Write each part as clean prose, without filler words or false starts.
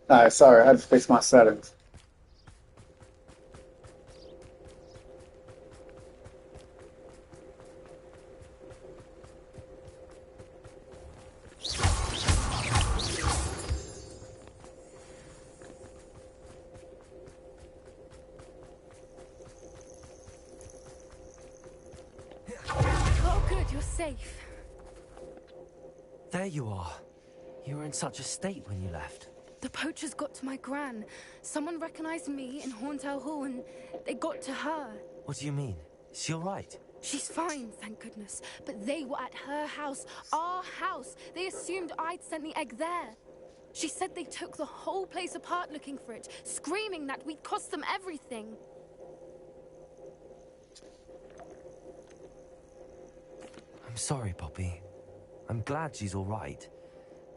Alright, sorry, I had to fix my settings. Oh, good, you're safe. There you are. You were in such a state when you left. The poachers got to my gran. Someone recognized me in Horntail Hall and they got to her. What do you mean? Is she all right? She's fine, thank goodness. But they were at her house, our house. They assumed I'd sent the egg there. She said they took the whole place apart looking for it, screaming that we'd cost them everything. I'm sorry, Poppy. I'm glad she's all right.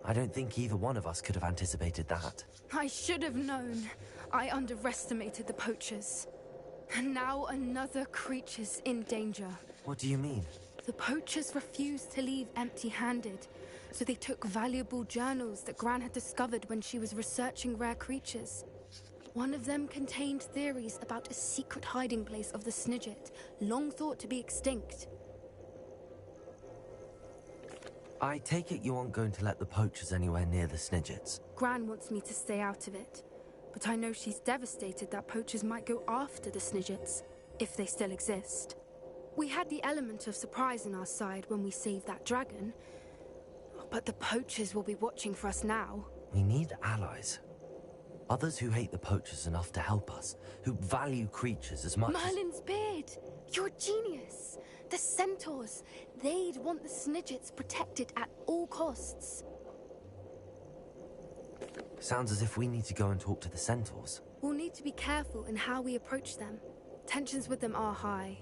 I don't think either one of us could have anticipated that. I should have known. I underestimated the poachers. And now another creature's in danger. What do you mean? The poachers refused to leave empty-handed, so they took valuable journals that Gran had discovered when she was researching rare creatures. One of them contained theories about a secret hiding place of the Snidget, long thought to be extinct. I take it you aren't going to let the poachers anywhere near the Snidgets. Gran wants me to stay out of it, but I know she's devastated that poachers might go after the Snidgets, if they still exist. We had the element of surprise on our side when we saved that dragon, but the poachers will be watching for us now. We need allies. Others who hate the poachers enough to help us, who value creatures as much Merlin's beard! You're a genius! The centaurs! They'd want the Snidgets protected at all costs. Sounds as if we need to go and talk to the centaurs. We'll need to be careful in how we approach them. Tensions with them are high.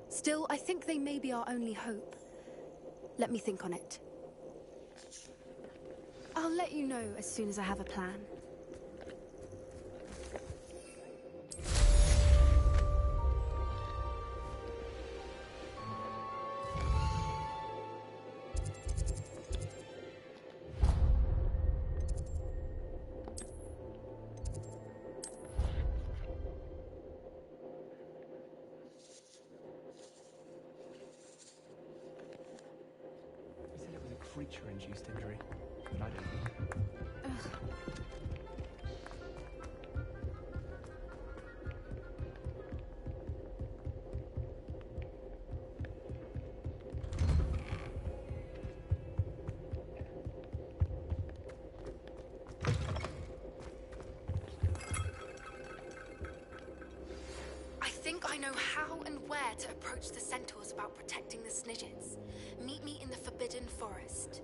Still, I think they may be our only hope. Let me think on it. I'll let you know as soon as I have a plan. Creature-induced injury, but I don't know. I think I know how and where to approach the centaurs about protecting the Snidgets. Meet me in the Forbidden Forest.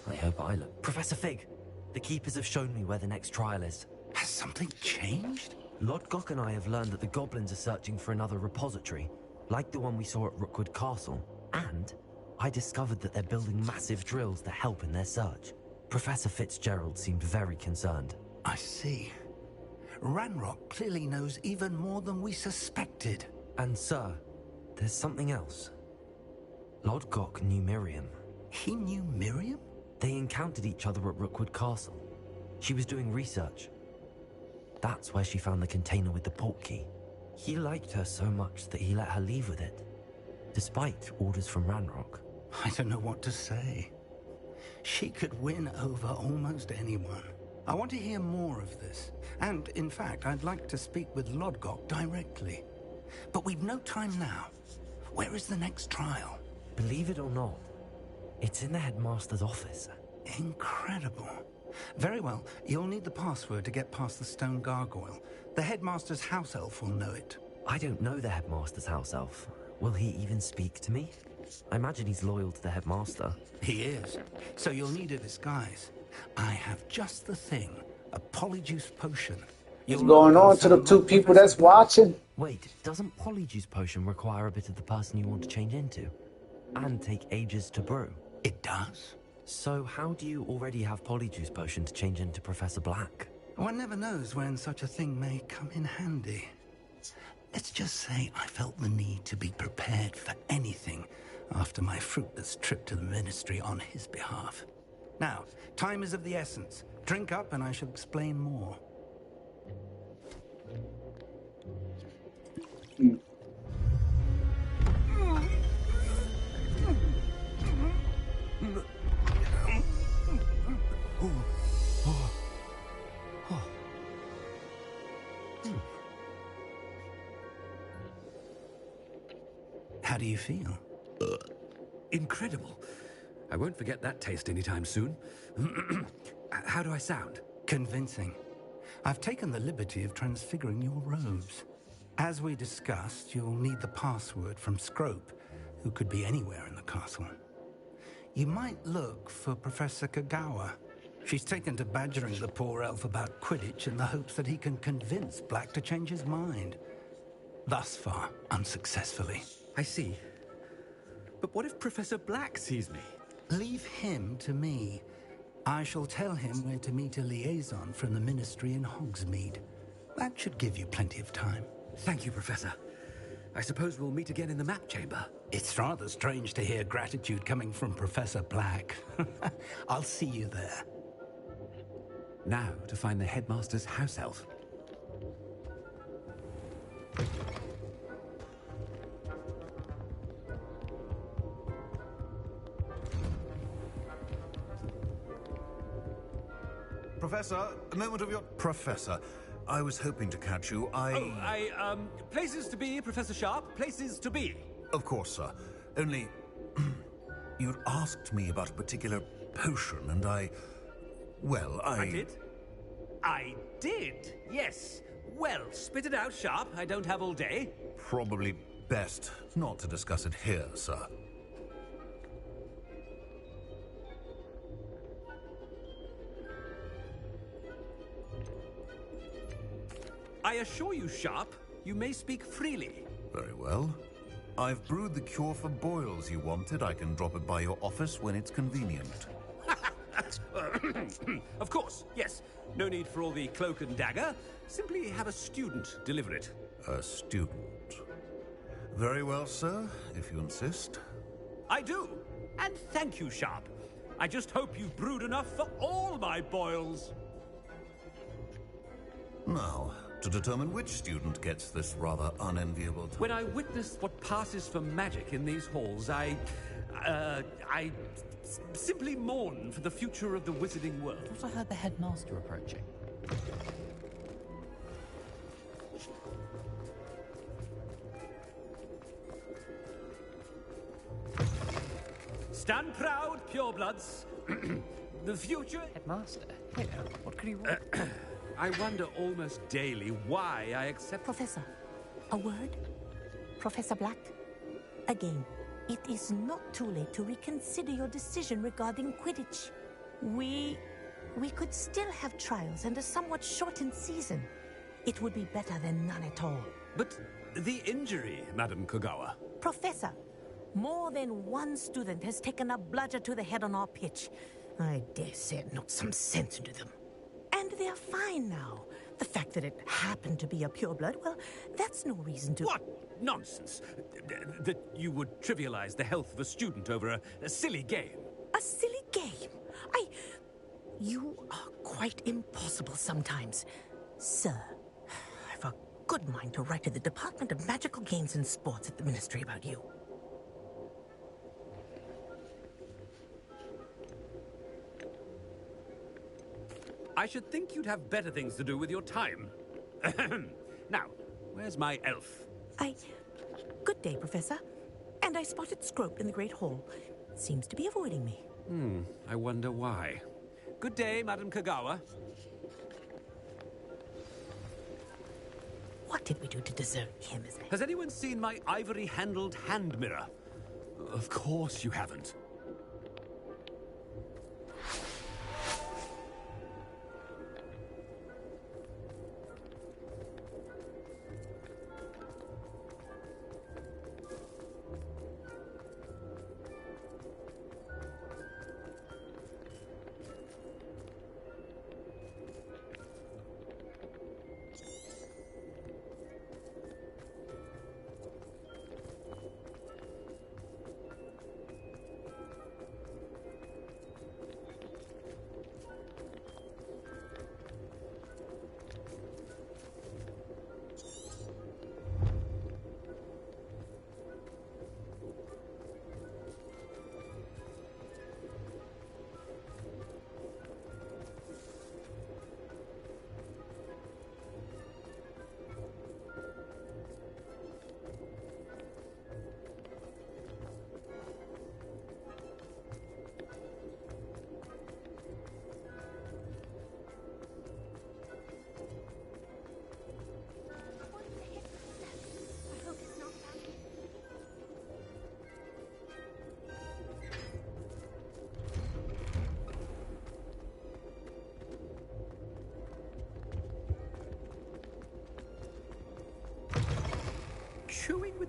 I hope I look... Professor Fig! The Keepers have shown me where the next trial is. Has something changed? Lodgok and I have learned that the goblins are searching for another repository, like the one we saw at Rookwood Castle. And I discovered that they're building massive drills to help in their search. Professor Fitzgerald seemed very concerned. I see. Ranrock clearly knows even more than we suspected. And sir, there's something else. Lodgok knew Miriam. He knew Miriam? They encountered each other at Rookwood Castle. She was doing research. That's where she found the container with the port key. He liked her so much that he let her leave with it, despite orders from Ranrock. I don't know what to say. She could win over almost anyone. I want to hear more of this. And, in fact, I'd like to speak with Lodgok directly. But we've no time now. Where is the next trial? Believe it or not, it's in the headmaster's office. Incredible. Very well, you'll need the password to get past the stone gargoyle. The headmaster's house elf will know it. I don't know the headmaster's house elf. Will he even speak to me? I imagine he's loyal to the headmaster. He is. So you'll need a disguise. I have just the thing. A polyjuice potion. What's going on to the two people that's watching? Wait, doesn't Polyjuice Potion require a bit of the person you want to change into? And take ages to brew? It does. So how do you already have Polyjuice Potion to change into Professor Black? One never knows when such a thing may come in handy. Let's just say I felt the need to be prepared for anything after my fruitless trip to the Ministry on his behalf. Now, time is of the essence. Drink up and I shall explain more. How do you feel? Incredible. I won't forget that taste anytime soon. How do I sound? Convincing. I've taken the liberty of transfiguring your robes. As we discussed, you'll need the password from Scrope, who could be anywhere in the castle. You might look for Professor Kagawa. She's taken to badgering the poor elf about Quidditch in the hopes that he can convince Black to change his mind. Thus far, unsuccessfully. I see. But what if Professor Black sees me? Leave him to me. I shall tell him where to meet a liaison from the Ministry in Hogsmeade. That should give you plenty of time. Thank you, Professor. I suppose we'll meet again in the map chamber. It's rather strange to hear gratitude coming from Professor Black. I'll see you there. Now to find the headmaster's house elf. Professor, a moment of your... Professor, I was hoping to catch you. Places to be, Professor Sharp. Places to be. Of course, sir. Only... you'd asked me about a particular potion, and well, I did? I did, yes. Well, spit it out, Sharp. I don't have all day. Probably best not to discuss it here, sir. I assure you, Sharp, you may speak freely. Very well. I've brewed the cure for boils you wanted. I can drop it by your office when it's convenient. Of course, yes. No need for all the cloak and dagger. Simply have a student deliver it. A student. Very well, sir, if you insist. I do. And thank you, Sharp. I just hope you've brewed enough for all my boils. Now, to determine which student gets this rather unenviable task. When I witness what passes for magic in these halls, I simply mourn for the future of the wizarding world. I thought I heard the headmaster approaching. Stand proud, purebloods. The future... Headmaster? Here, what could he want? I wonder almost daily why I accept... Professor, a word? Professor Black? Again, it is not too late to reconsider your decision regarding Quidditch. We could still have trials and a somewhat shortened season. It would be better than none at all. But the injury, Madam Kagawa. Professor, more than one student has taken a bludger to the head on our pitch. I dare say it knocked some sense into them. And they're fine now. The fact that it happened to be a pureblood, well, that's no reason to... What nonsense! That you would trivialize the health of a student over a silly game. A silly game? You are quite impossible sometimes. Sir, I've a good mind to write to the Department of Magical Games and Sports at the Ministry about you. I should think you'd have better things to do with your time. Now, where's my elf? Good day, Professor. And I spotted Scrope in the Great Hall. Seems to be avoiding me. I wonder why. Good day, Madam Kagawa. What did we do to deserve him as a... Has anyone seen my ivory-handled hand mirror? Of course you haven't.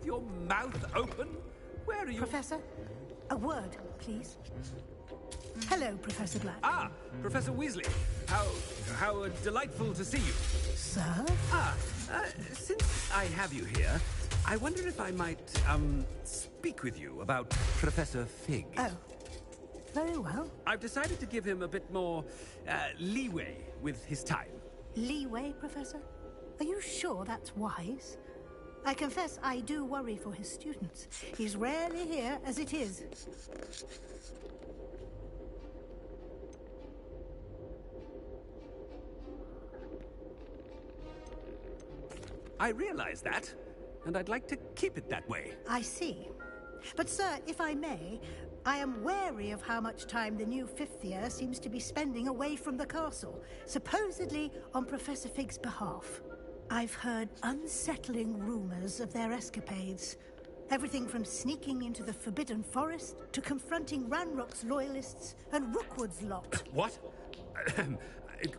your mouth open? Where are you? Professor, a word, please. Hello, Professor Black. Ah, Professor Weasley. How delightful to see you. Sir? Since I have you here, I wonder if I might, speak with you about Professor Fig. Oh, very well. I've decided to give him a bit more, leeway with his time. Leeway, Professor? Are you sure that's wise? I confess I do worry for his students. He's rarely here as it is. I realize that, and I'd like to keep it that way. I see. But, sir, if I may, I am wary of how much time the new fifth year seems to be spending away from the castle, supposedly on Professor Fig's behalf. I've heard unsettling rumors of their escapades. Everything from sneaking into the Forbidden Forest to confronting Ranrock's loyalists and Rookwood's lot. What?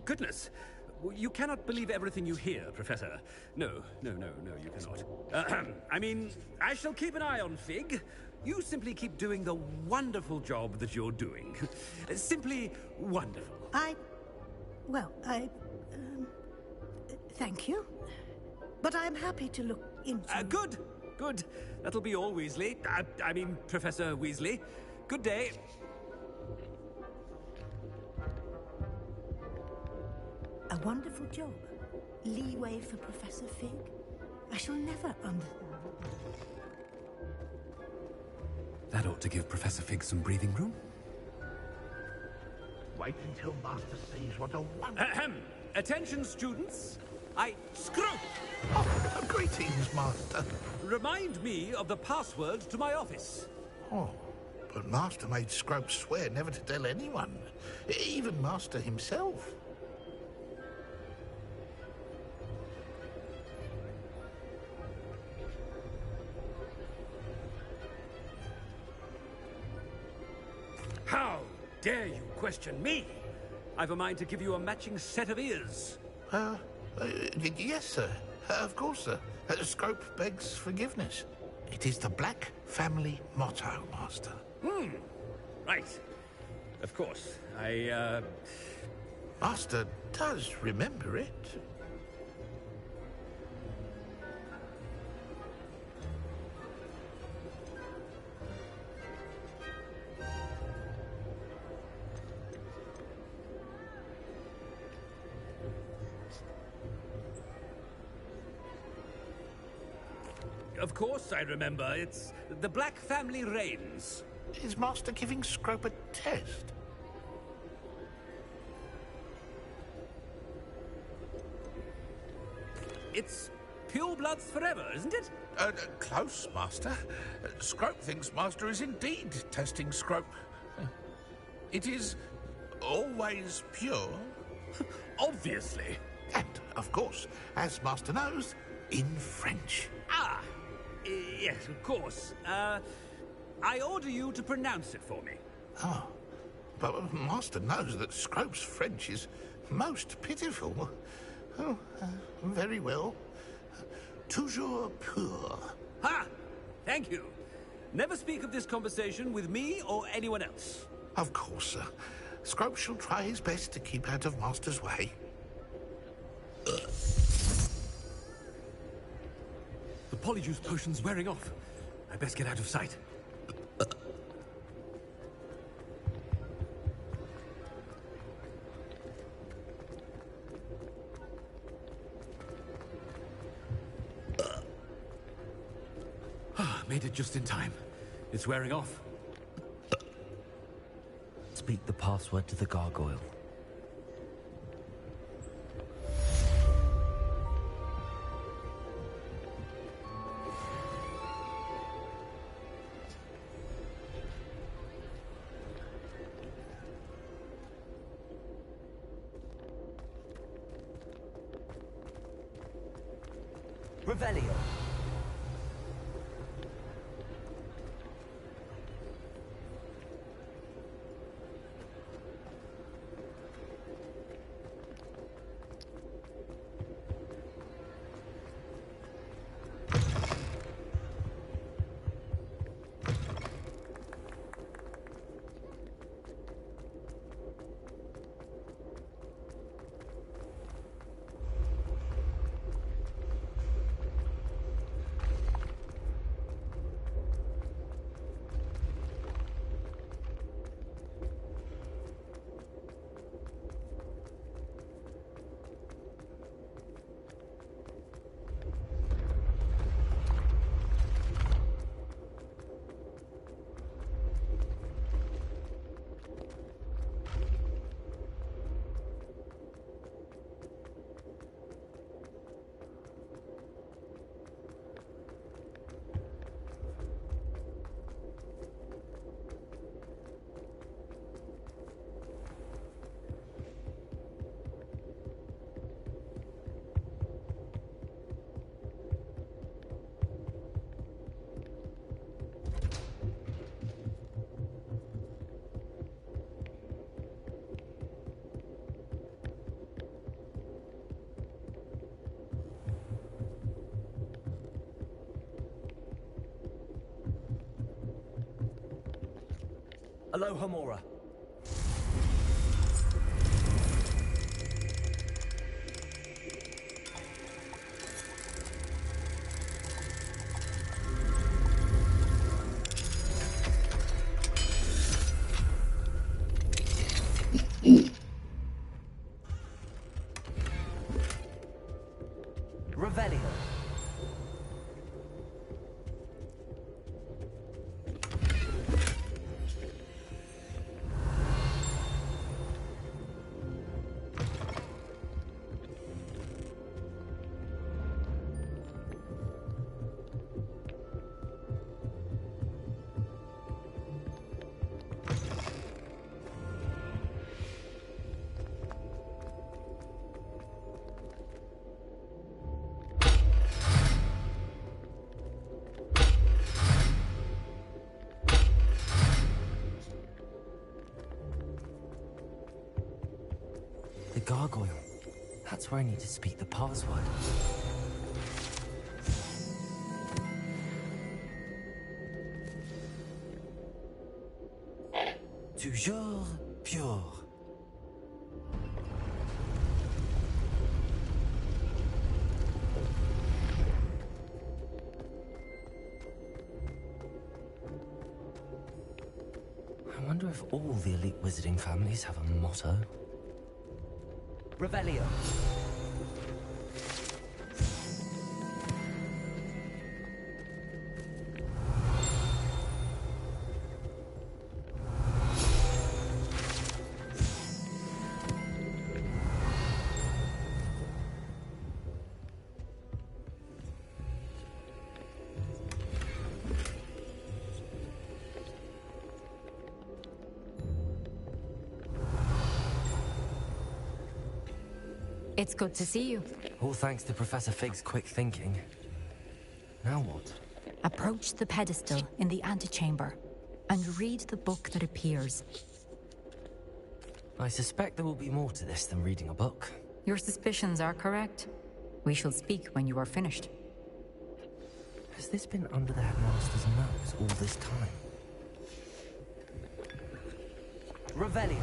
Goodness. You cannot believe everything you hear, Professor. No, you cannot. I mean, I shall keep an eye on Fig. You simply keep doing the wonderful job that you're doing. Simply wonderful. Thank you. But I'm happy to look into... Good. That'll be all, Weasley. I mean, Professor Weasley. Good day. A wonderful job. Leeway for Professor Fig. I shall never That ought to give Professor Fig some breathing room. Wait until Master sees what a wonderful... Attention, students. Screw! Oh, greetings, Master. Remind me of the password to my office. Oh, but Master made Scrope swear never to tell anyone. Even Master himself. How dare you question me? I've a mind to give you a matching set of ears. Yes, sir. Of course, sir. Scrope begs forgiveness. It is the Black family motto, Master. Right. Of course. Master does remember it. Of course I remember. It's the Black family reigns. Is Master giving Scrope a test? It's pure bloods forever, isn't it? Close, Master. Scrope thinks Master is indeed testing Scrope. It is always pure. Obviously. And, of course, as Master knows, in French. Yes, of course. I order you to pronounce it for me. Oh, but Master knows that Scrope's French is most pitiful. Oh, very well. Toujours pur. Ha! Thank you. Never speak of this conversation with me or anyone else. Of course, sir. Scrope shall try his best to keep out of Master's way. The polyjuice potion's wearing off. I best get out of sight. Made it just in time. It's wearing off. Speak the password to the gargoyle. Revelio. Aloha Mora. Revelio. The gargoyle. That's where I need to speak the password. Toujours pure. I wonder if all the elite wizarding families have a motto. Revelio. It's good to see you. All thanks to Professor Fig's quick thinking. Now what? Approach the pedestal in the antechamber and read the book that appears. I suspect there will be more to this than reading a book. Your suspicions are correct. We shall speak when you are finished. Has this been under the headmaster's nose all this time? Revelio.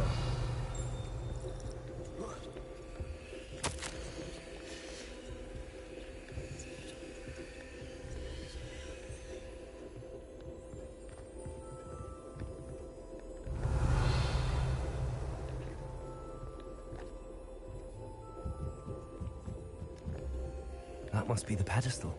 That must be the pedestal.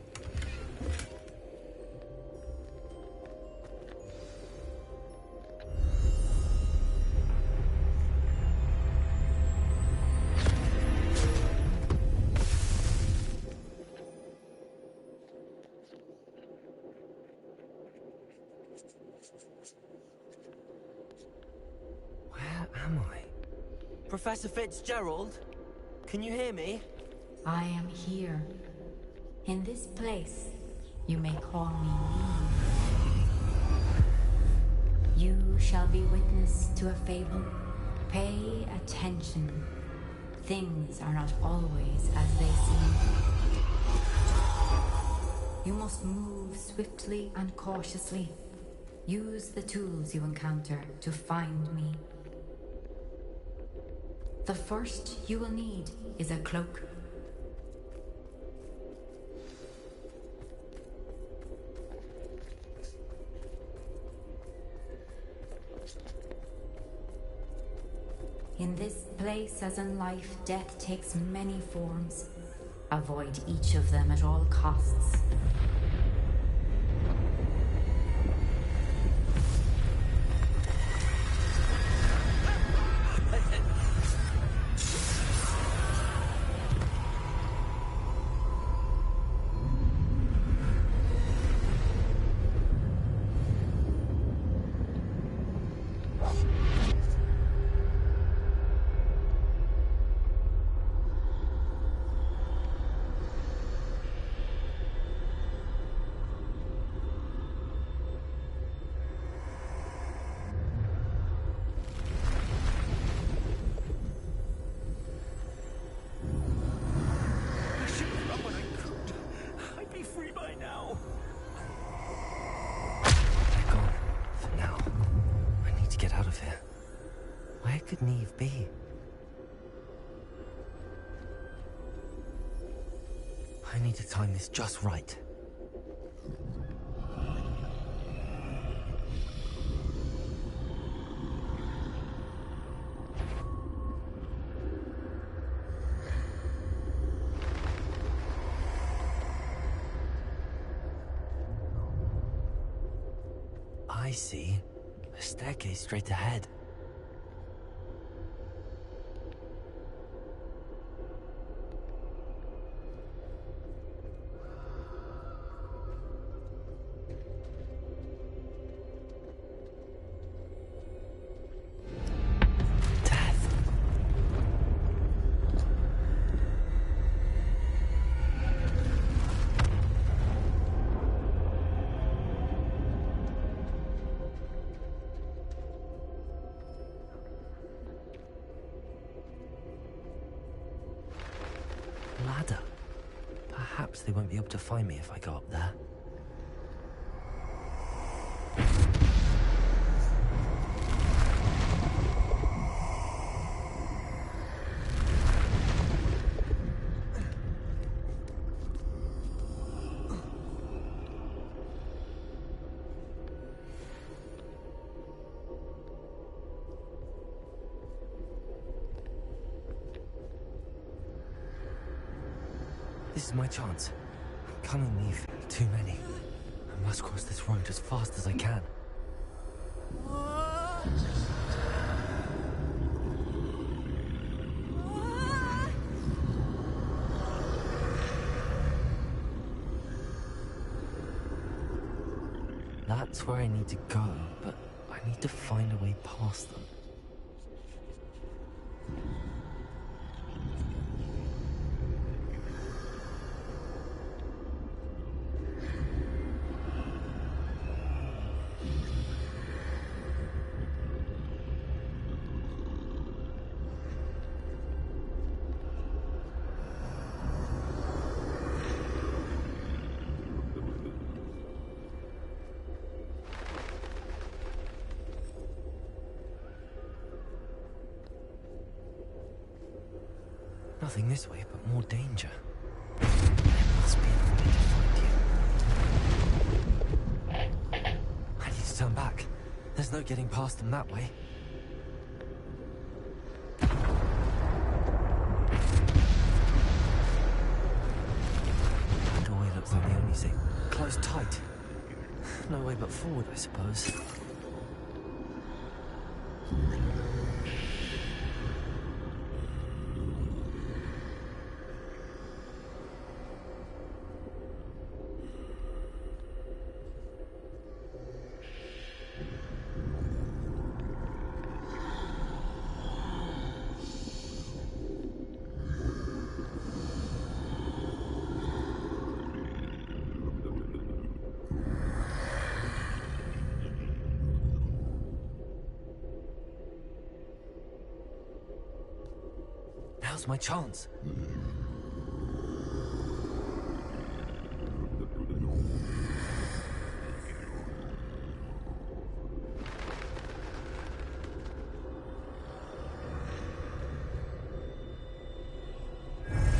Where am I? Professor Fitzgerald? Can you hear me? I am here. In this place, you may call me Eve. You shall be witness to a fable. Pay attention. Things are not always as they seem. You must move swiftly and cautiously. Use the tools you encounter to find me. The first you will need is a cloak. In this place, as in life, death takes many forms. Avoid each of them at all costs. I need to time this just right. I see. A staircase straight ahead. Ladder. Perhaps they won't be able to find me if I go up there. This is my chance. Can't leave too many. I must cross this road as fast as I can. That's where I need to go, but I need to find a way past them. Nothing this way, but more danger. There must be another way to find you. I need to turn back. There's no getting past them that way. That doorway looks like the only thing. Closed tight. No way but forward, I suppose. Now's my chance.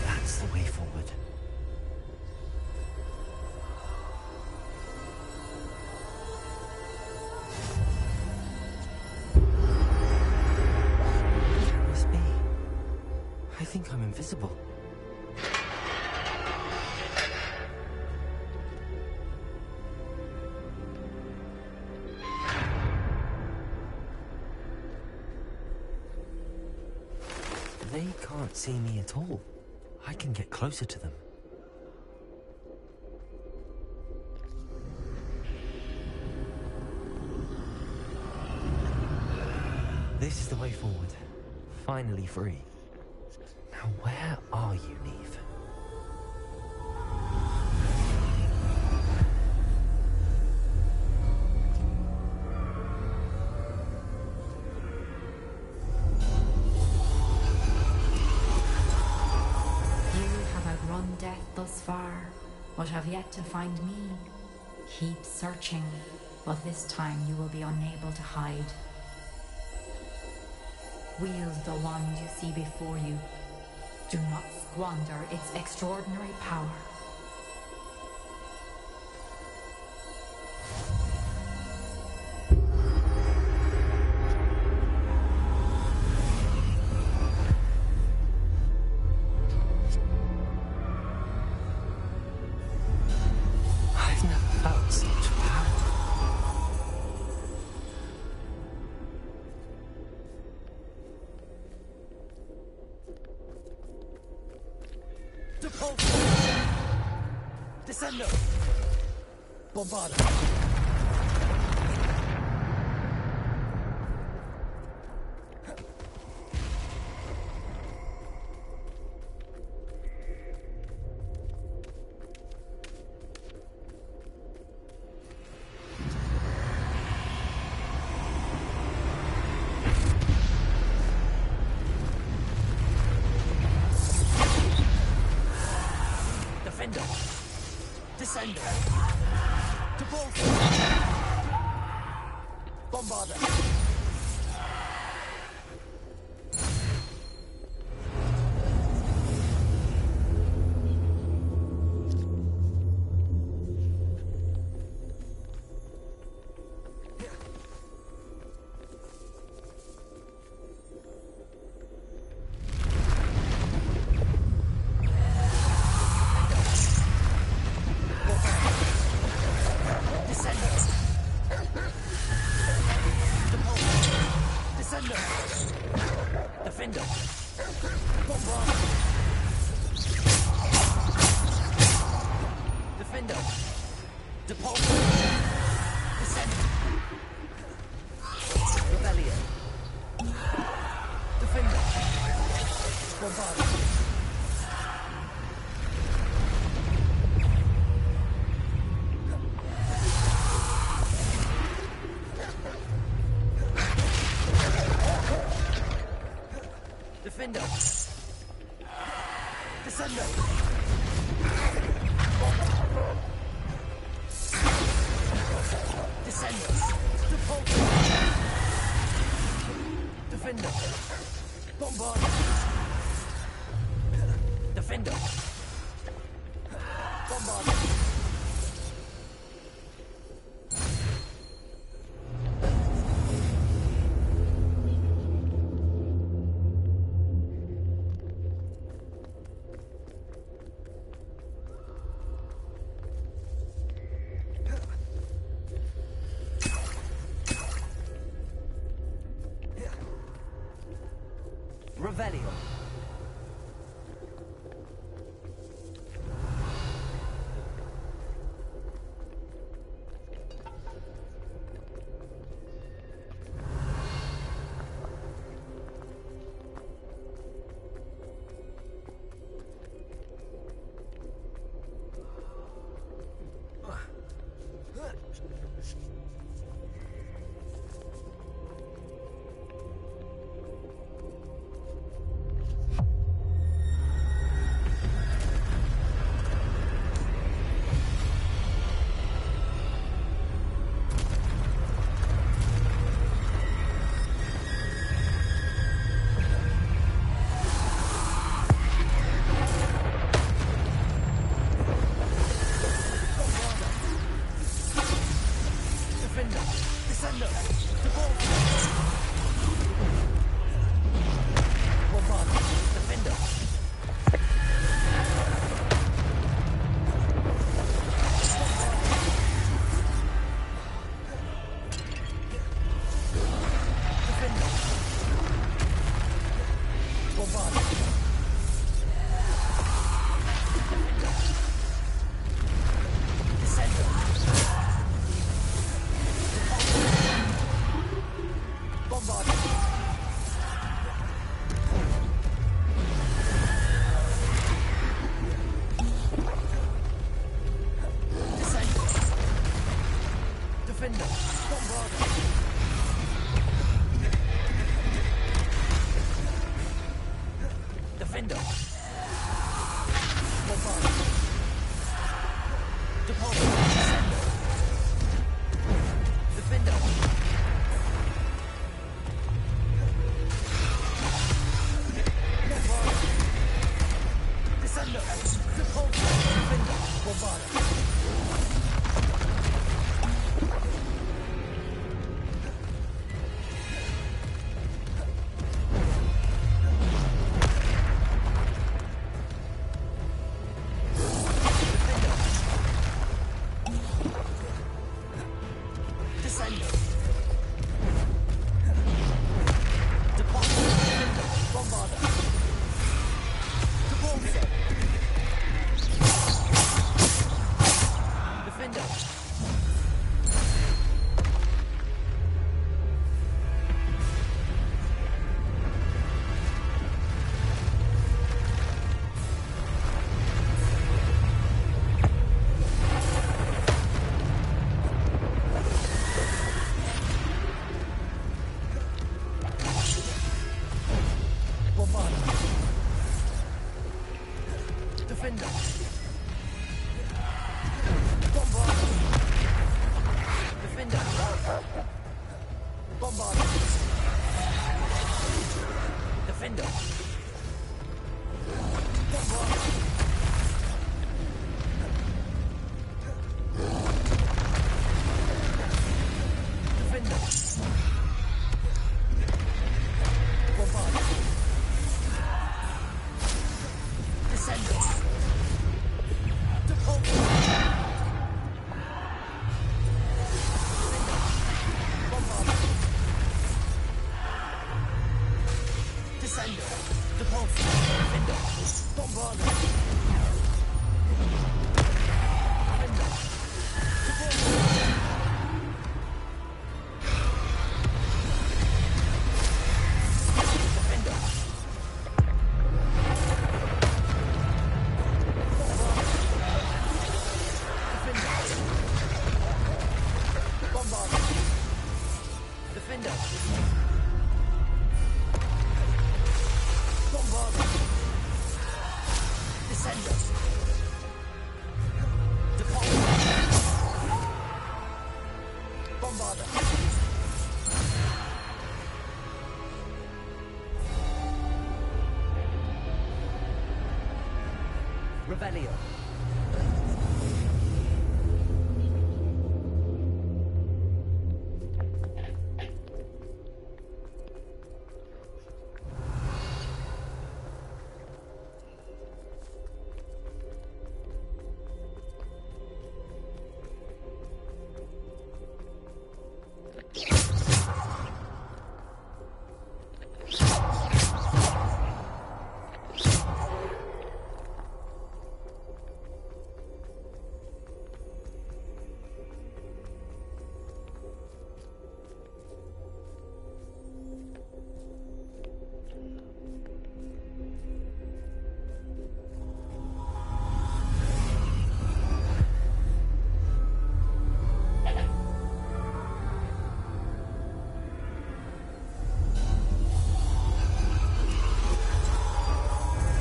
That's the way forward. I think I'm invisible. They can't see me at all. I can get closer to them. This is the way forward. Finally free. Now, where are you, Neve? You have outrun death thus far, but have yet to find me. Keep searching, but this time you will be unable to hide. Wield the wand you see before you. Do not squander its extraordinary power. Depulso! Descendo! Bombarda! Defendo! Descendo! Depulso! Bombarda! Defendo! Bombarda! Defendo! Depulso! Descendo! Rebellion! Defendo! Bombarda! Defendo! Descendo! Descendo! Depulso! Defendo! Bombarda! Defendo! Bombarda! Revelio. Defender. Bombard. Defender. Bombard. Defender. Bombard. Defender. Bombard. Descender. Depult. Bombard. Descender. Depult. Defender. Bombard. Defender. Depult. Defender. Bombard. Defender. Bombard. Descender. Depart. Bombard. Revelio.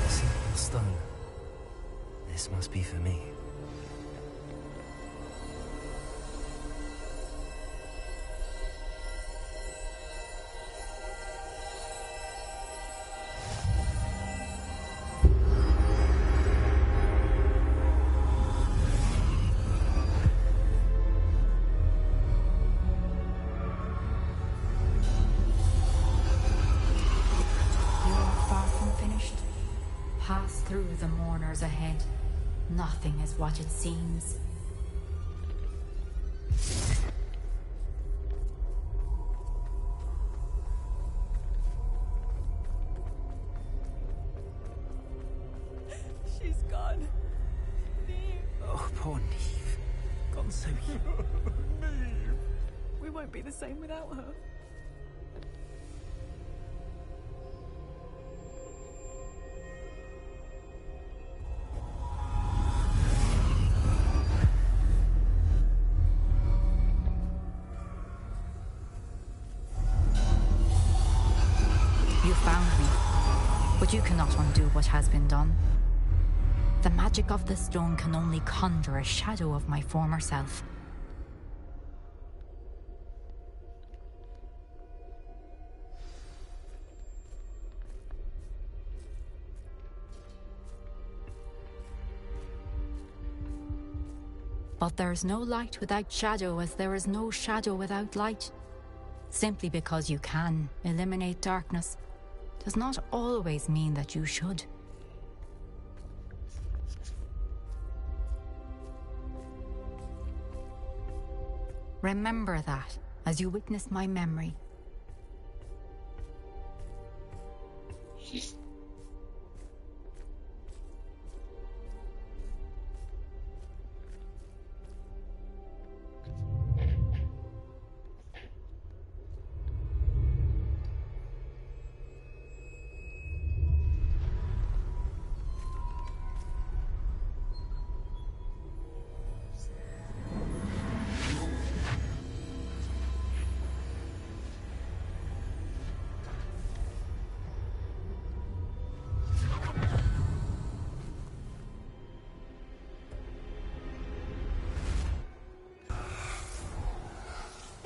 Simple stone. This must be for me. You're far from finished. Pass through the mourners ahead. Nothing is what it seems. She's gone. Neve. Oh, poor Neve. Gone so young. Neve. We won't be the same without her. You found me, but you cannot undo what has been done. The magic of the stone can only conjure a shadow of my former self. But there is no light without shadow, as there is no shadow without light. Simply because you can eliminate darkness does not always mean that you should. Remember that as you witness my memory.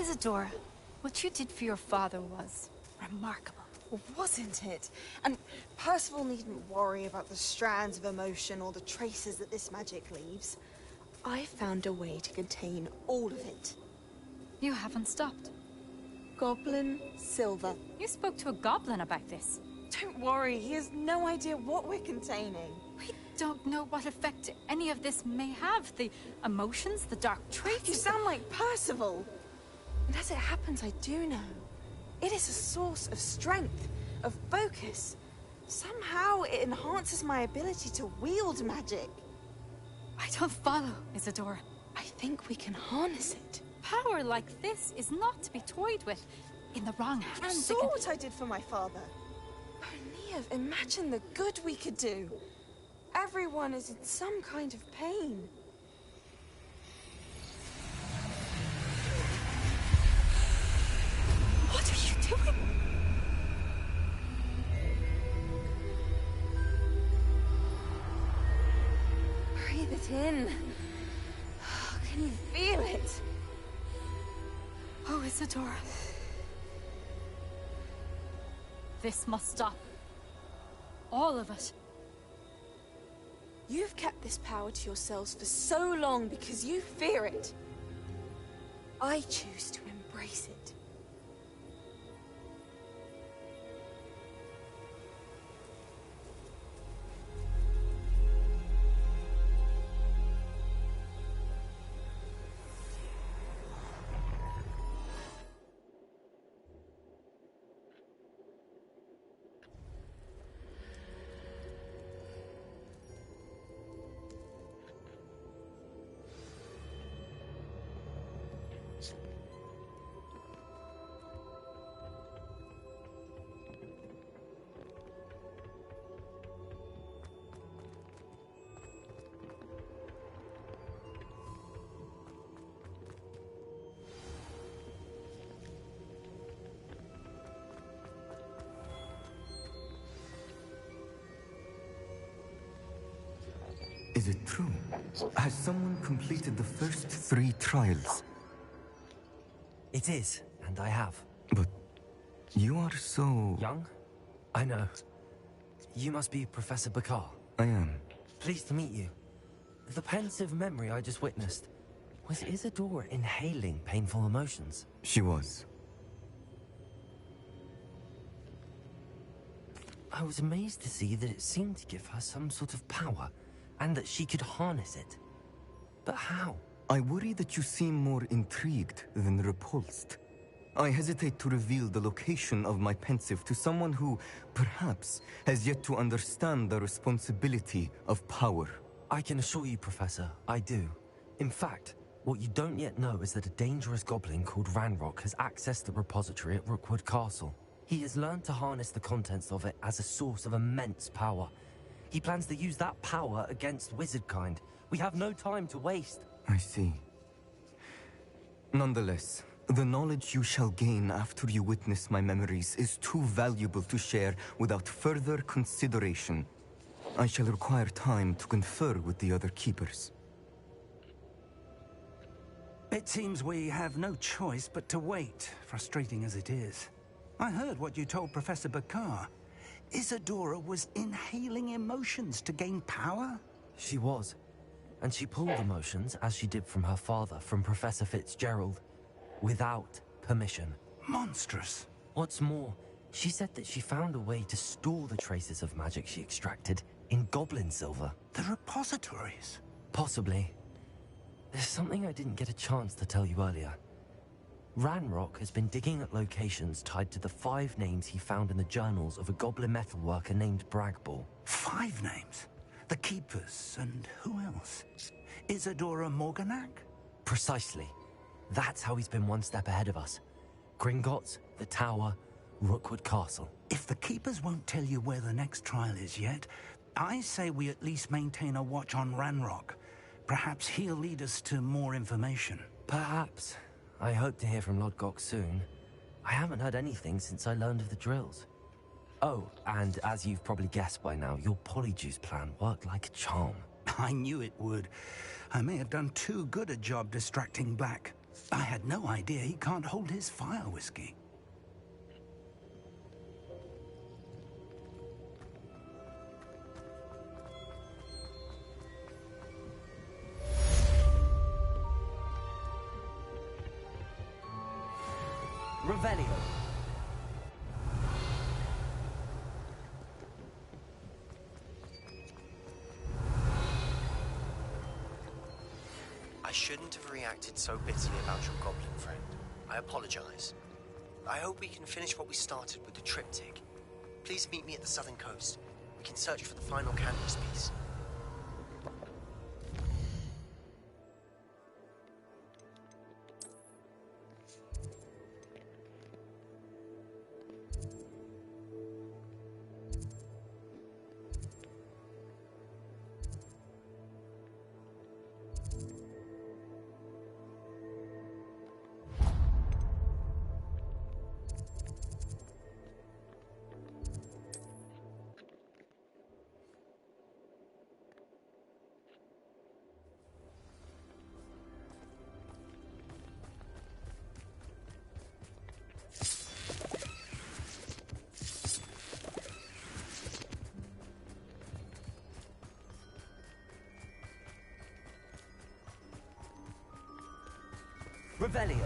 Isadora, what you did for your father was remarkable. Well, wasn't it? And Percival needn't worry about the strands of emotion or the traces that this magic leaves. I found a way to contain all of it. You haven't stopped. Goblin Silver. You spoke to a goblin about this. Don't worry, he has no idea what we're containing. We don't know what effect any of this may have. The emotions, the dark traits. You sound like Percival. And as it happens, I do know. It is a source of strength, of focus. Somehow it enhances my ability to wield magic. I don't follow, Isadora. I think we can harness it. Power like this is not to be toyed with. In the wrong hands, You saw what I did for my father. Oh, Neve, imagine the good we could do. Everyone is in some kind of pain. What are you doing? Breathe it in. Can you feel it? Oh, Isadora. This must stop. All of it. You've kept this power to yourselves for so long because you fear it. I choose to embrace it. Is it true? Has someone completed the first 3 trials? It is, and I have. But you are so... Young? I know. You must be Professor Bakar. I am. Pleased to meet you. The pensive memory I just witnessed, was Isadora inhaling painful emotions? She was. I was amazed to see that it seemed to give her some sort of power, and that she could harness it. But how? I worry that you seem more intrigued than repulsed. I hesitate to reveal the location of my pensive to someone who, perhaps, has yet to understand the responsibility of power. I can assure you, Professor, I do. In fact, what you don't yet know is that a dangerous goblin called Ranrock has accessed the repository at Rookwood Castle. He has learned to harness the contents of it as a source of immense power. He plans to use that power against wizardkind. We have no time to waste. I see. Nonetheless, the knowledge you shall gain after you witness my memories is too valuable to share without further consideration. I shall require time to confer with the other keepers. It seems we have no choice but to wait, frustrating as it is. I heard what you told Professor Bakar. Isadora was inhaling emotions to gain power? She was. And she pulled emotions, as she did from her father, from Professor Fitzgerald, without permission. Monstrous. What's more, she said that she found a way to store the traces of magic she extracted in goblin silver. The repositories? Possibly. There's something I didn't get a chance to tell you earlier. Ranrock has been digging at locations tied to the 5 names he found in the journals of a goblin metalworker named Bragball. 5 names? The Keepers, and who else? Isadora Morganac? Precisely. That's how he's been one step ahead of us. Gringotts, the Tower, Rookwood Castle. If the Keepers won't tell you where the next trial is yet, I say we at least maintain a watch on Ranrock. Perhaps he'll lead us to more information. Perhaps. I hope to hear from Lodgok soon. I haven't heard anything since I learned of the drills. Oh, and as you've probably guessed by now, your polyjuice plan worked like a charm. I knew it would. I may have done too good a job distracting Black. I had no idea he can't hold his fire whiskey. Revelio. I shouldn't have reacted so bitterly about your goblin friend. I apologize. I hope we can finish what we started with the triptych. Please meet me at the southern coast. We can search for the final canvas piece. Revelio.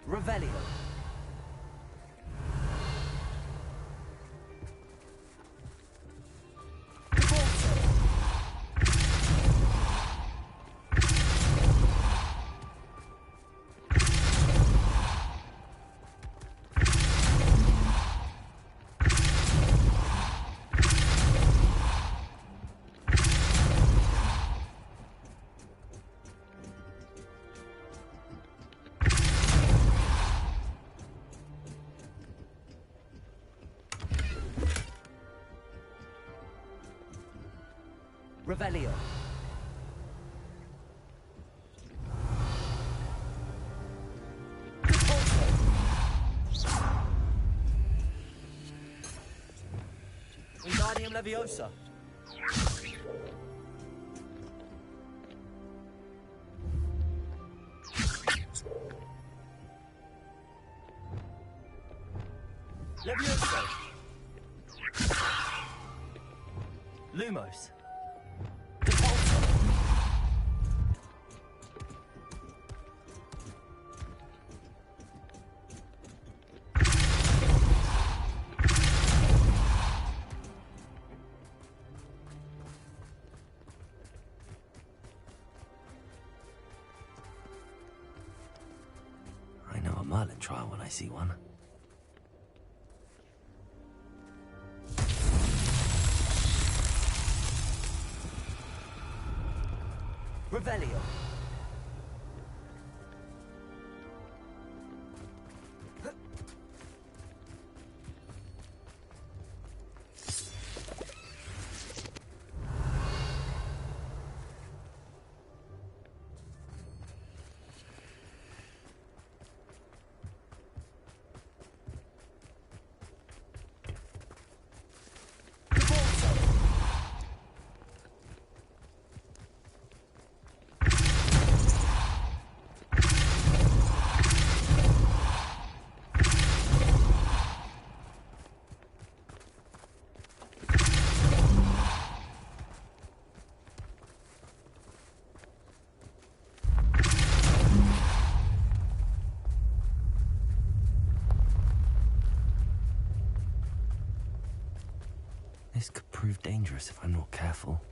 Revelio. Revelio. Wingardium Leviosa. Leviosa. Lumos. I know a Merlin trial when I see one. Revelio. This could prove dangerous if I'm not careful.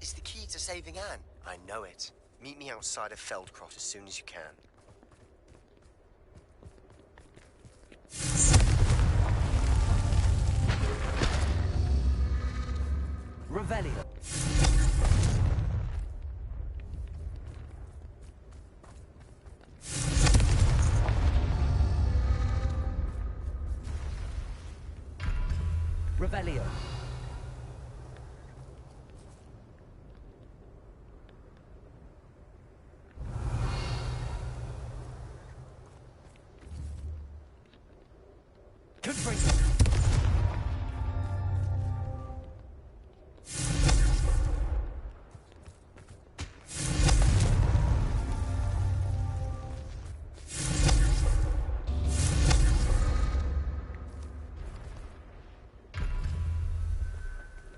It's the key to saving Anne. I know it. Meet me outside of Feldcroft as soon as you can. Revelio. Revelio. Confringo.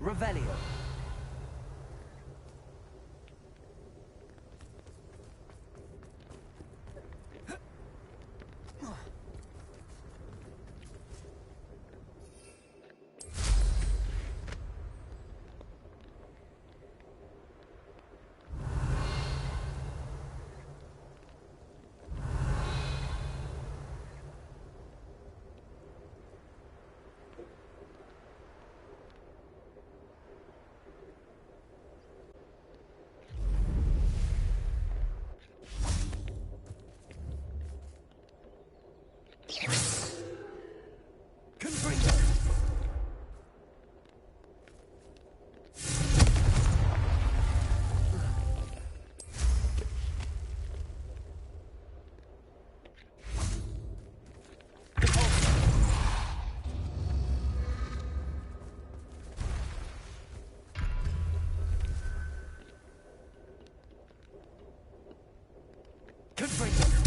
Revelio. Confringo.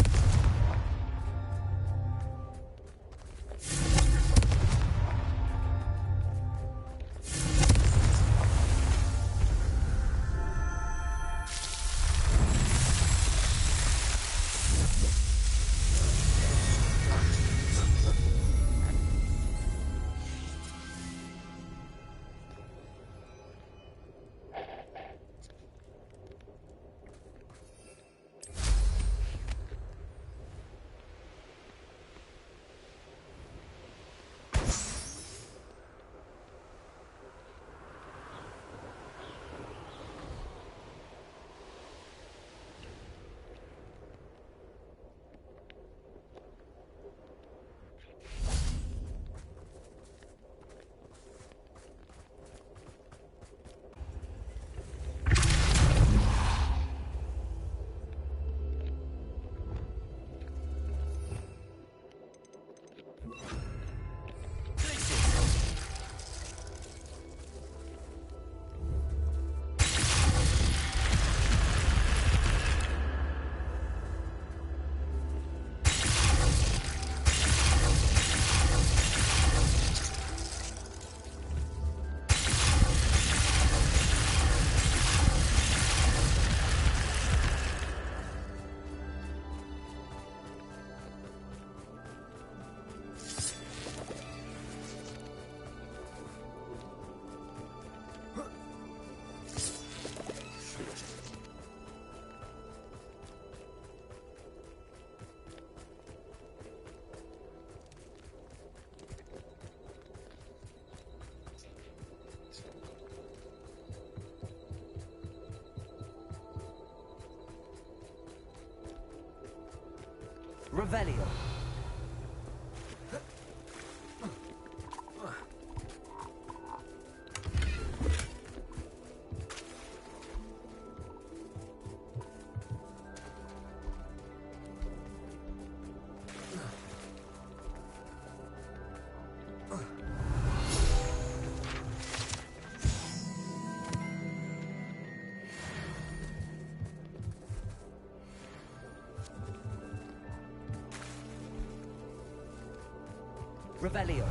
Revelio. Revelio.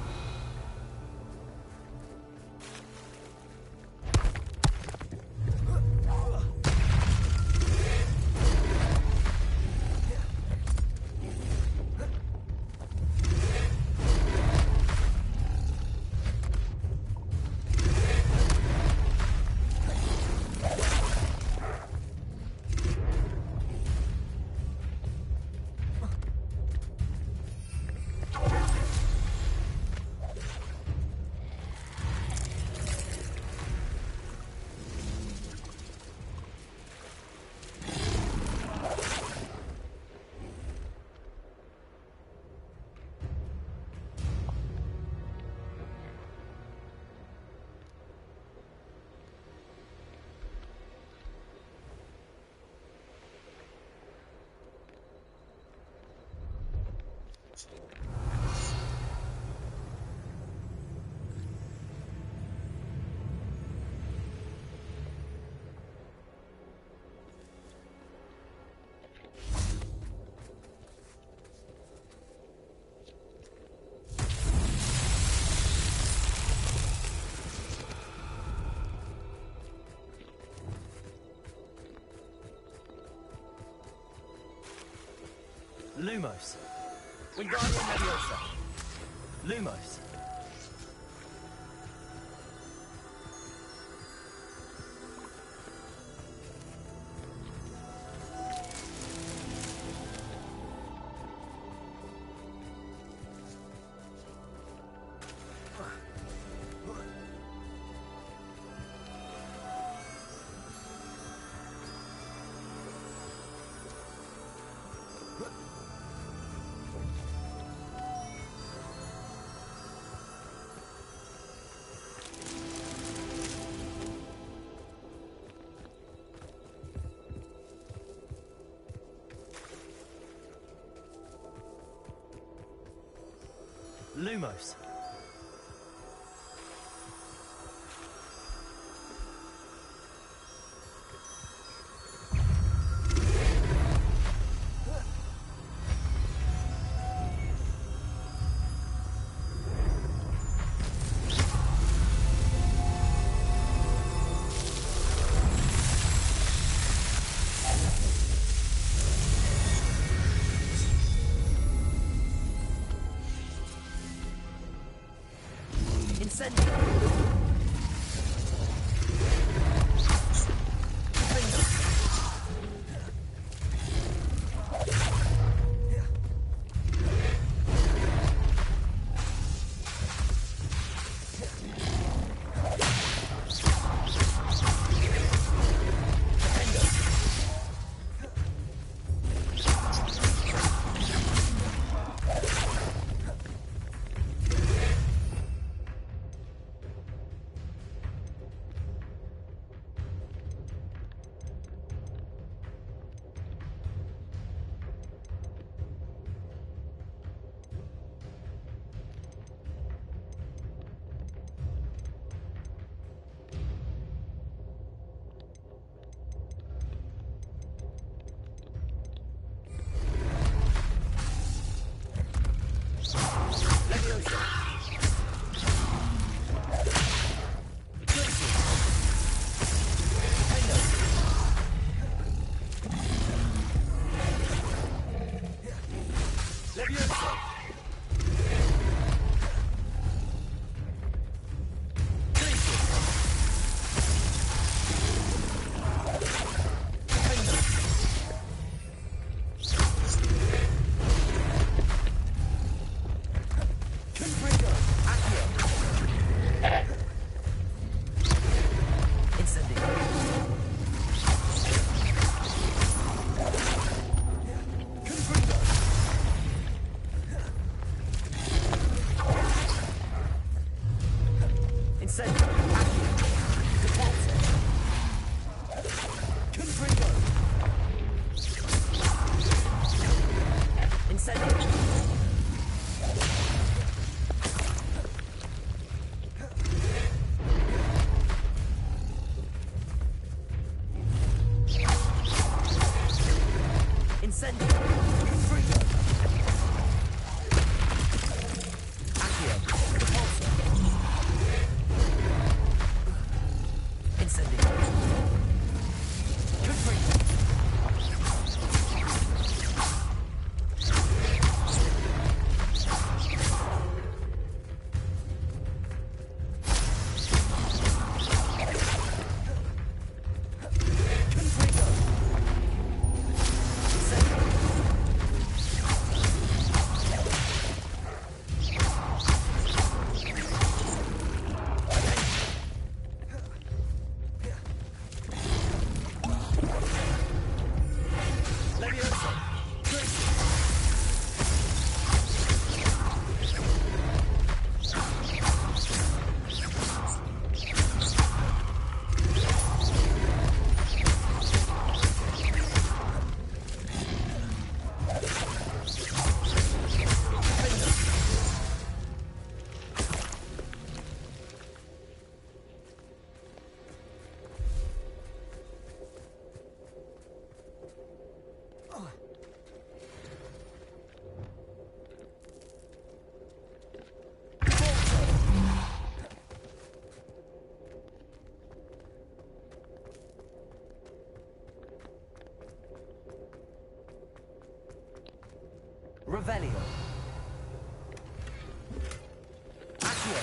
Lumos. Wingardium Leviosa. Lumos. Lumos. Revelio. Accio.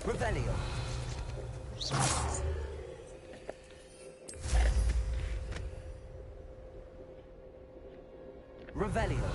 Revelio. Revelio.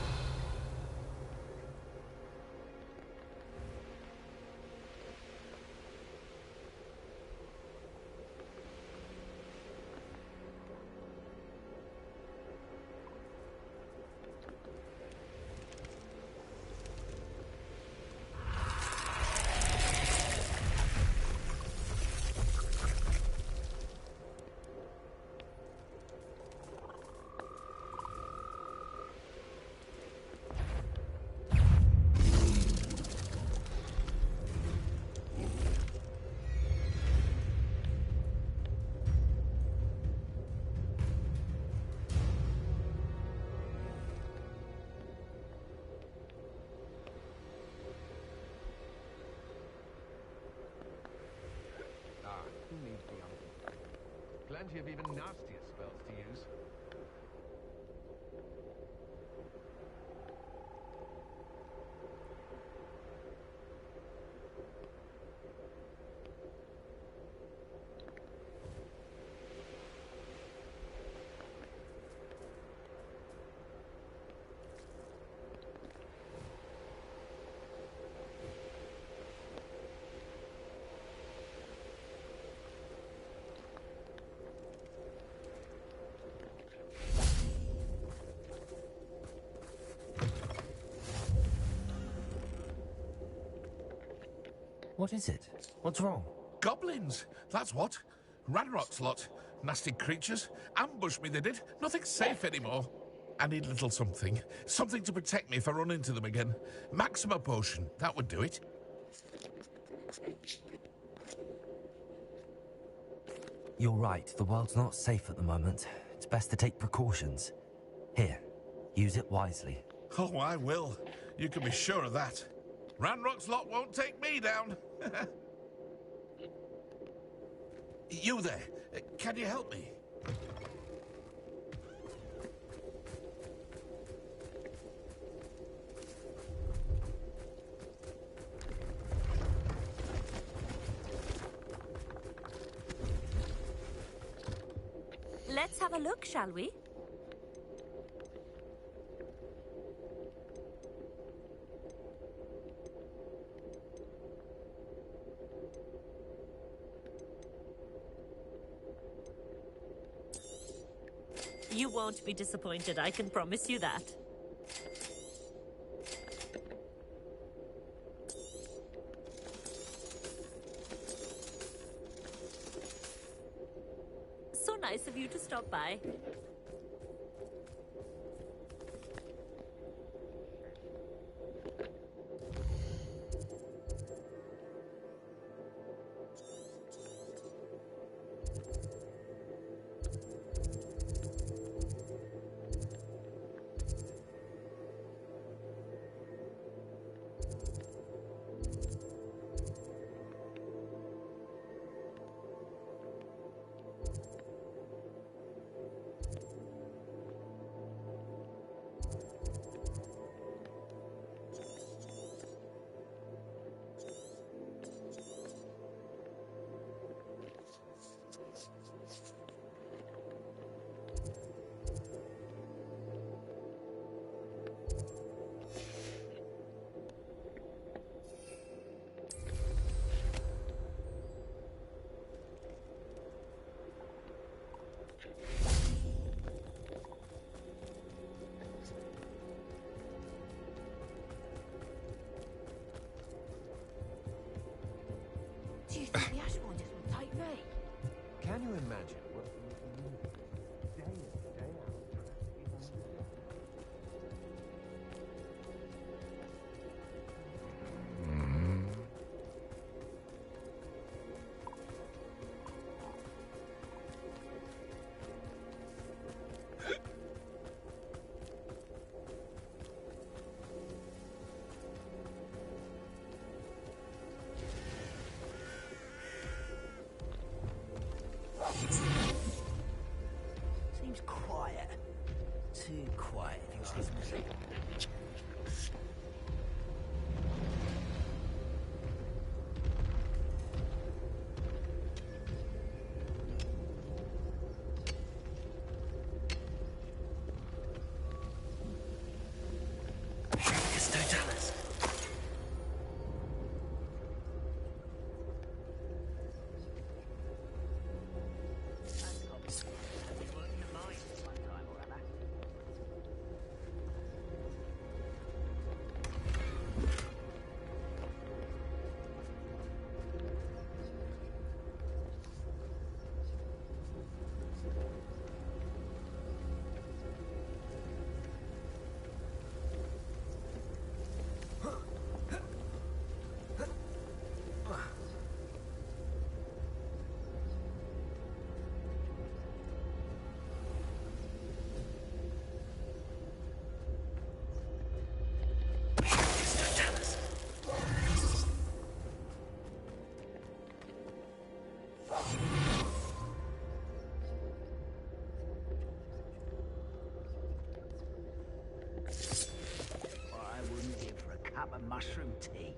Who needs the uncle? Plenty of even nastier spells to use. What is it? What's wrong? Goblins, that's what. Ranrock's lot. Nasty creatures. Ambushed me, they did. Nothing's safe anymore. I need a little something. Something to protect me if I run into them again. Maxima potion, that would do it. You're right, the world's not safe at the moment. It's best to take precautions. Here, use it wisely. Oh, I will. You can be sure of that. Ranrock's lot won't take me down. You there, can you help me? Let's have a look, shall we? You won't be disappointed, I can promise you that. So nice of you to stop by. too quiet, if you'll excuse me. Mushroom tea.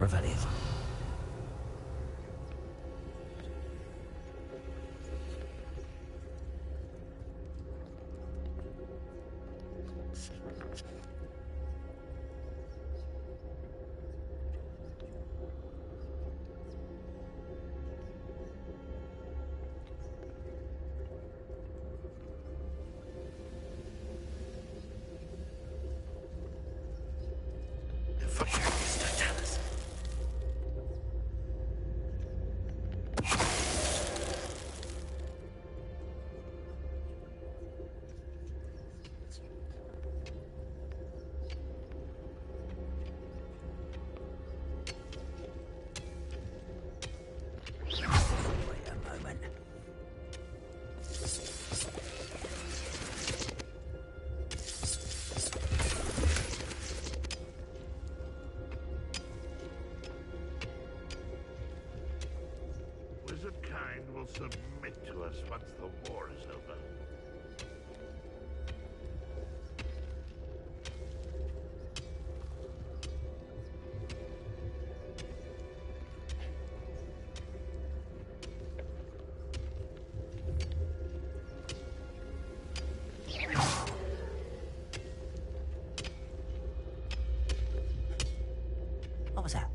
Revelio. Will submit to us once the war is over. What was that?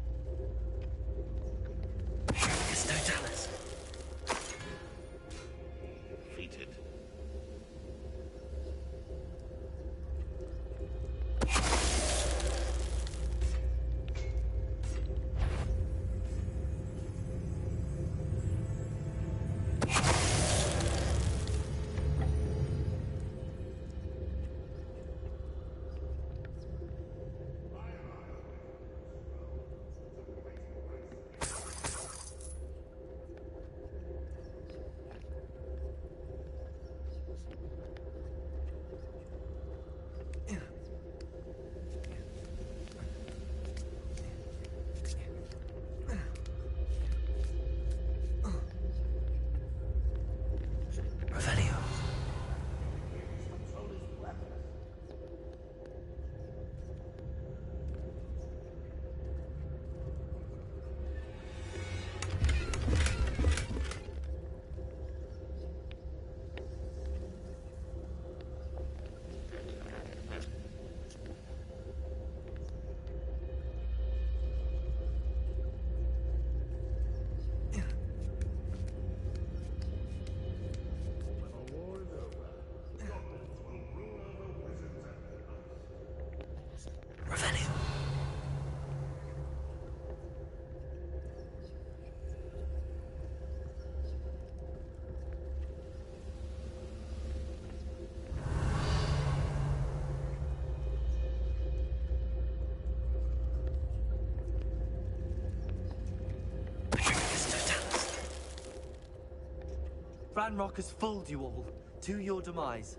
Ranrock has fooled you all, to your demise.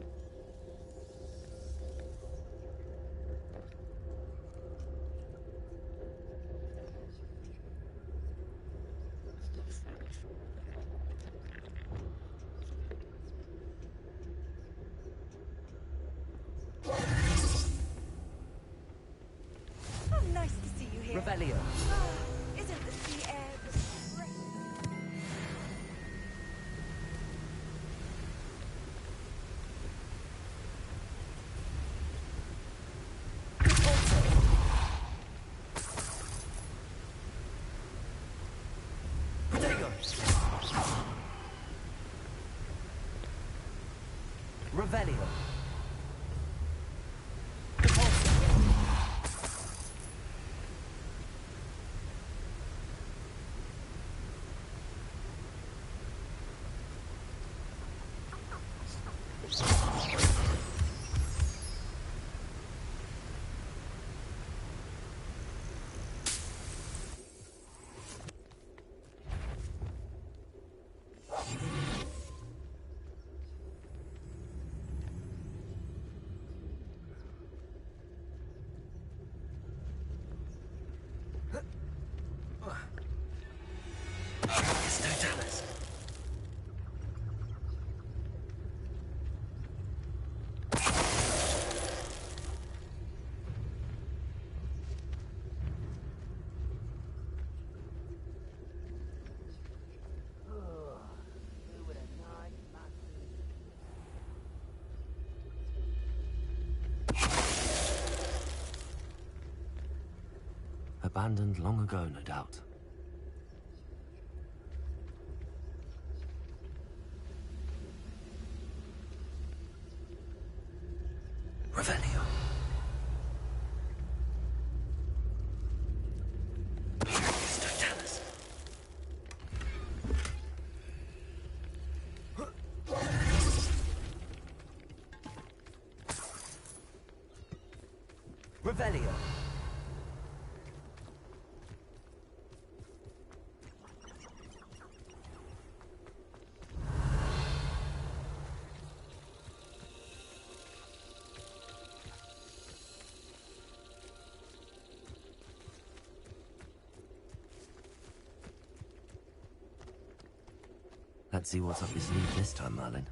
Oh, nice to see you here. Revelio. Ah, isn't the sea air just great? Protego. Revelio. Abandoned long ago, no doubt. Revelio. Revelio. Let's see what's up your sleeve this time, Merlin.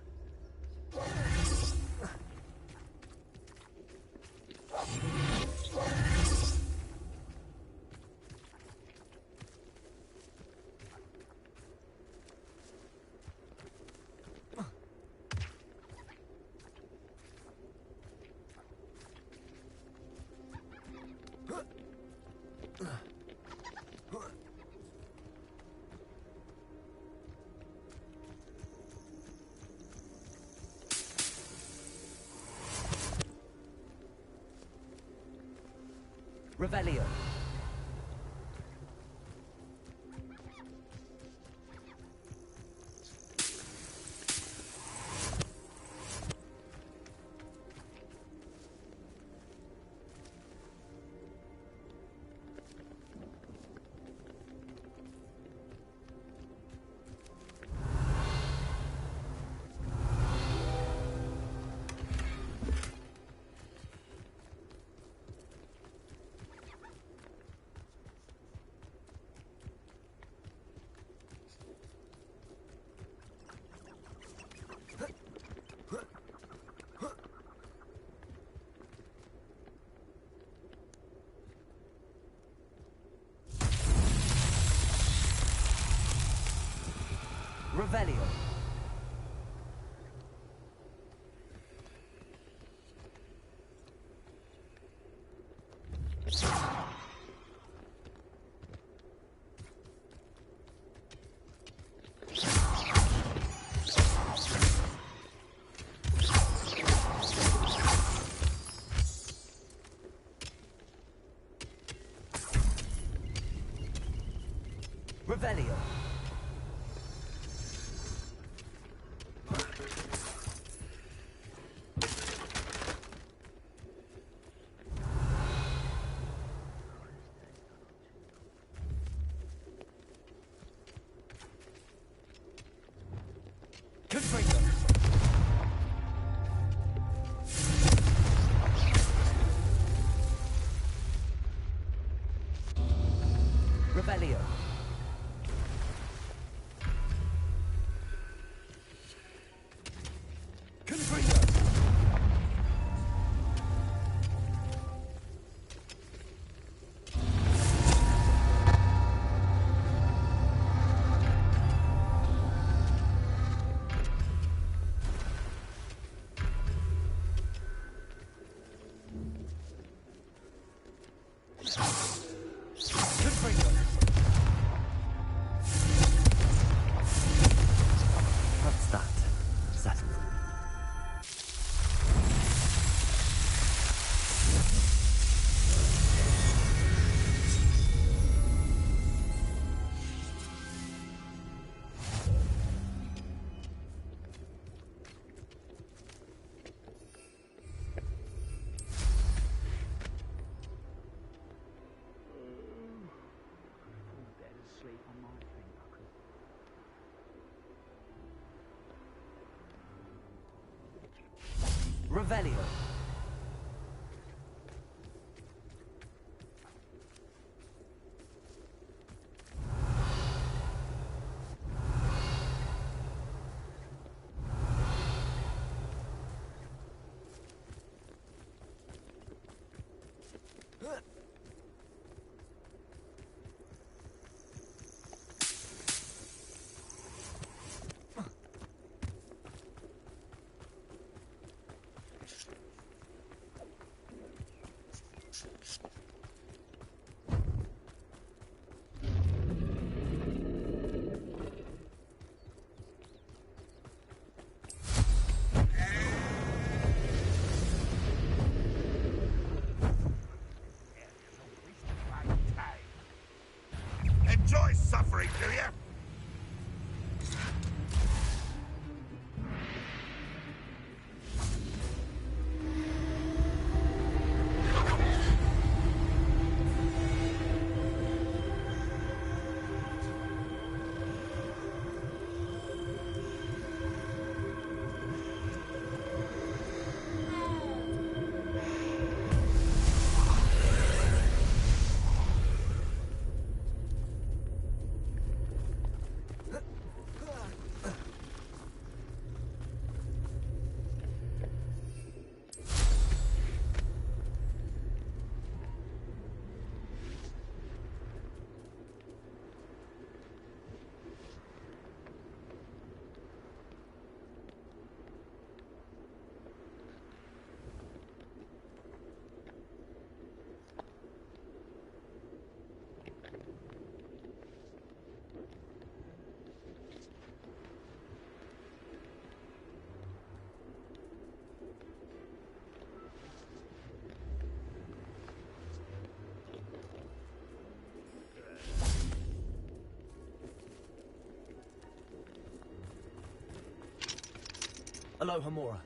Revelio. Revelio. Revelio. Revelio. That's that. Settled. Dead asleep on my finger. Revelio. Enjoy suffering, do you? Aloha Mora.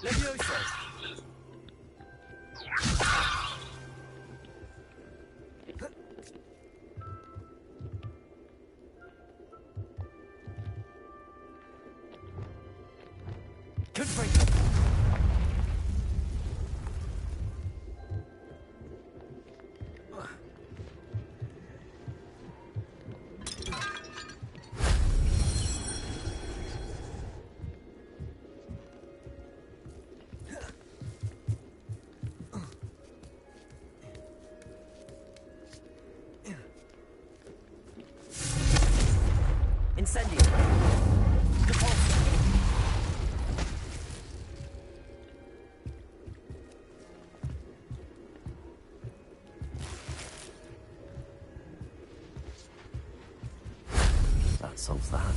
Levioso! Confringo! Incendio! Depulso! That solves that.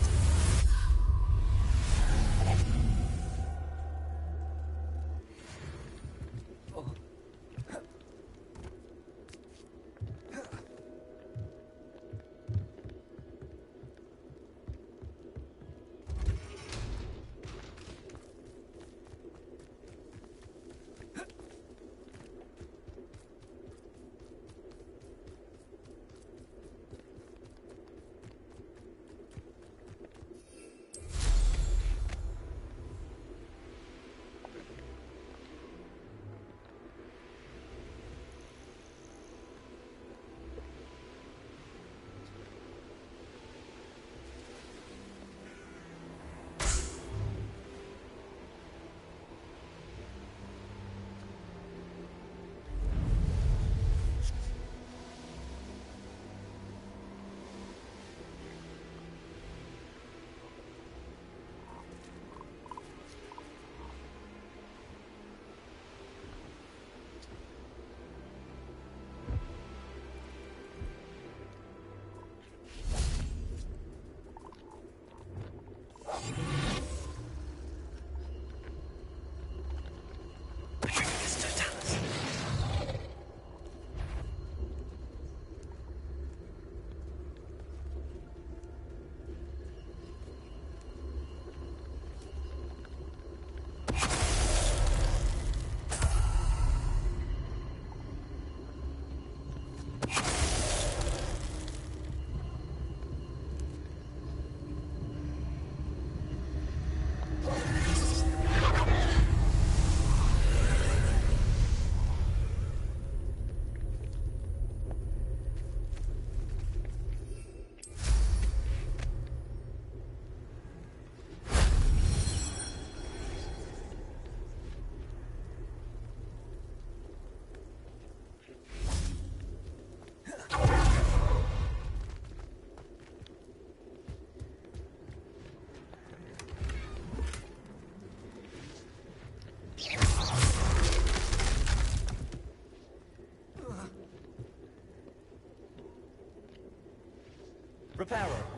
Reparo!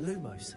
Lumos.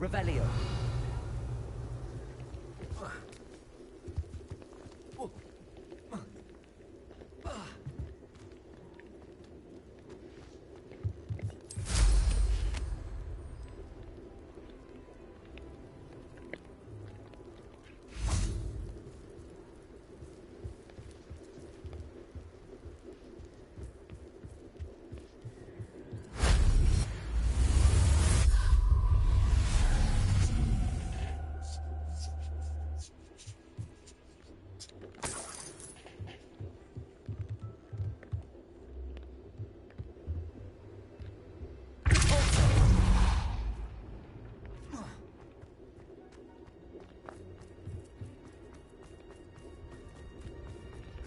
Revelio.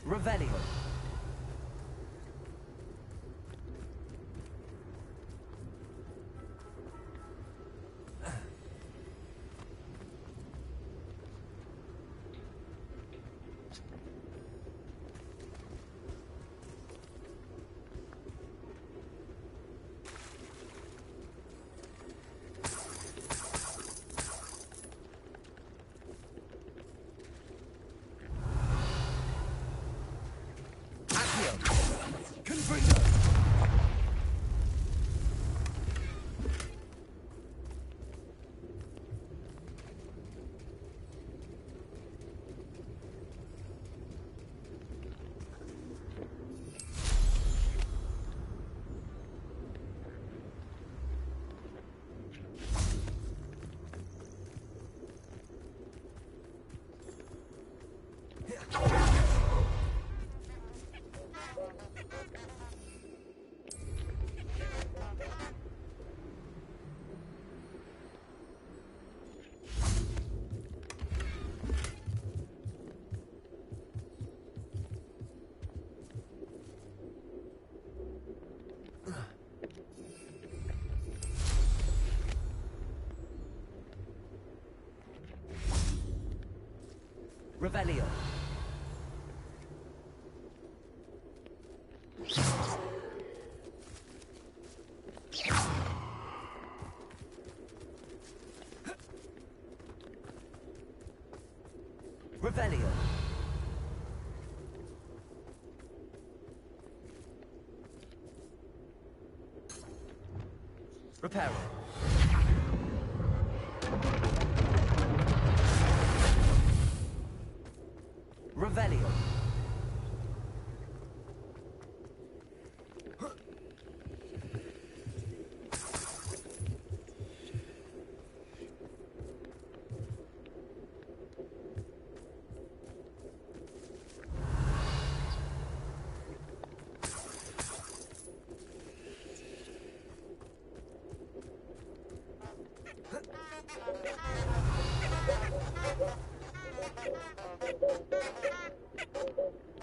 Revelio. Revelio. Revelio. Reparo. Revelio.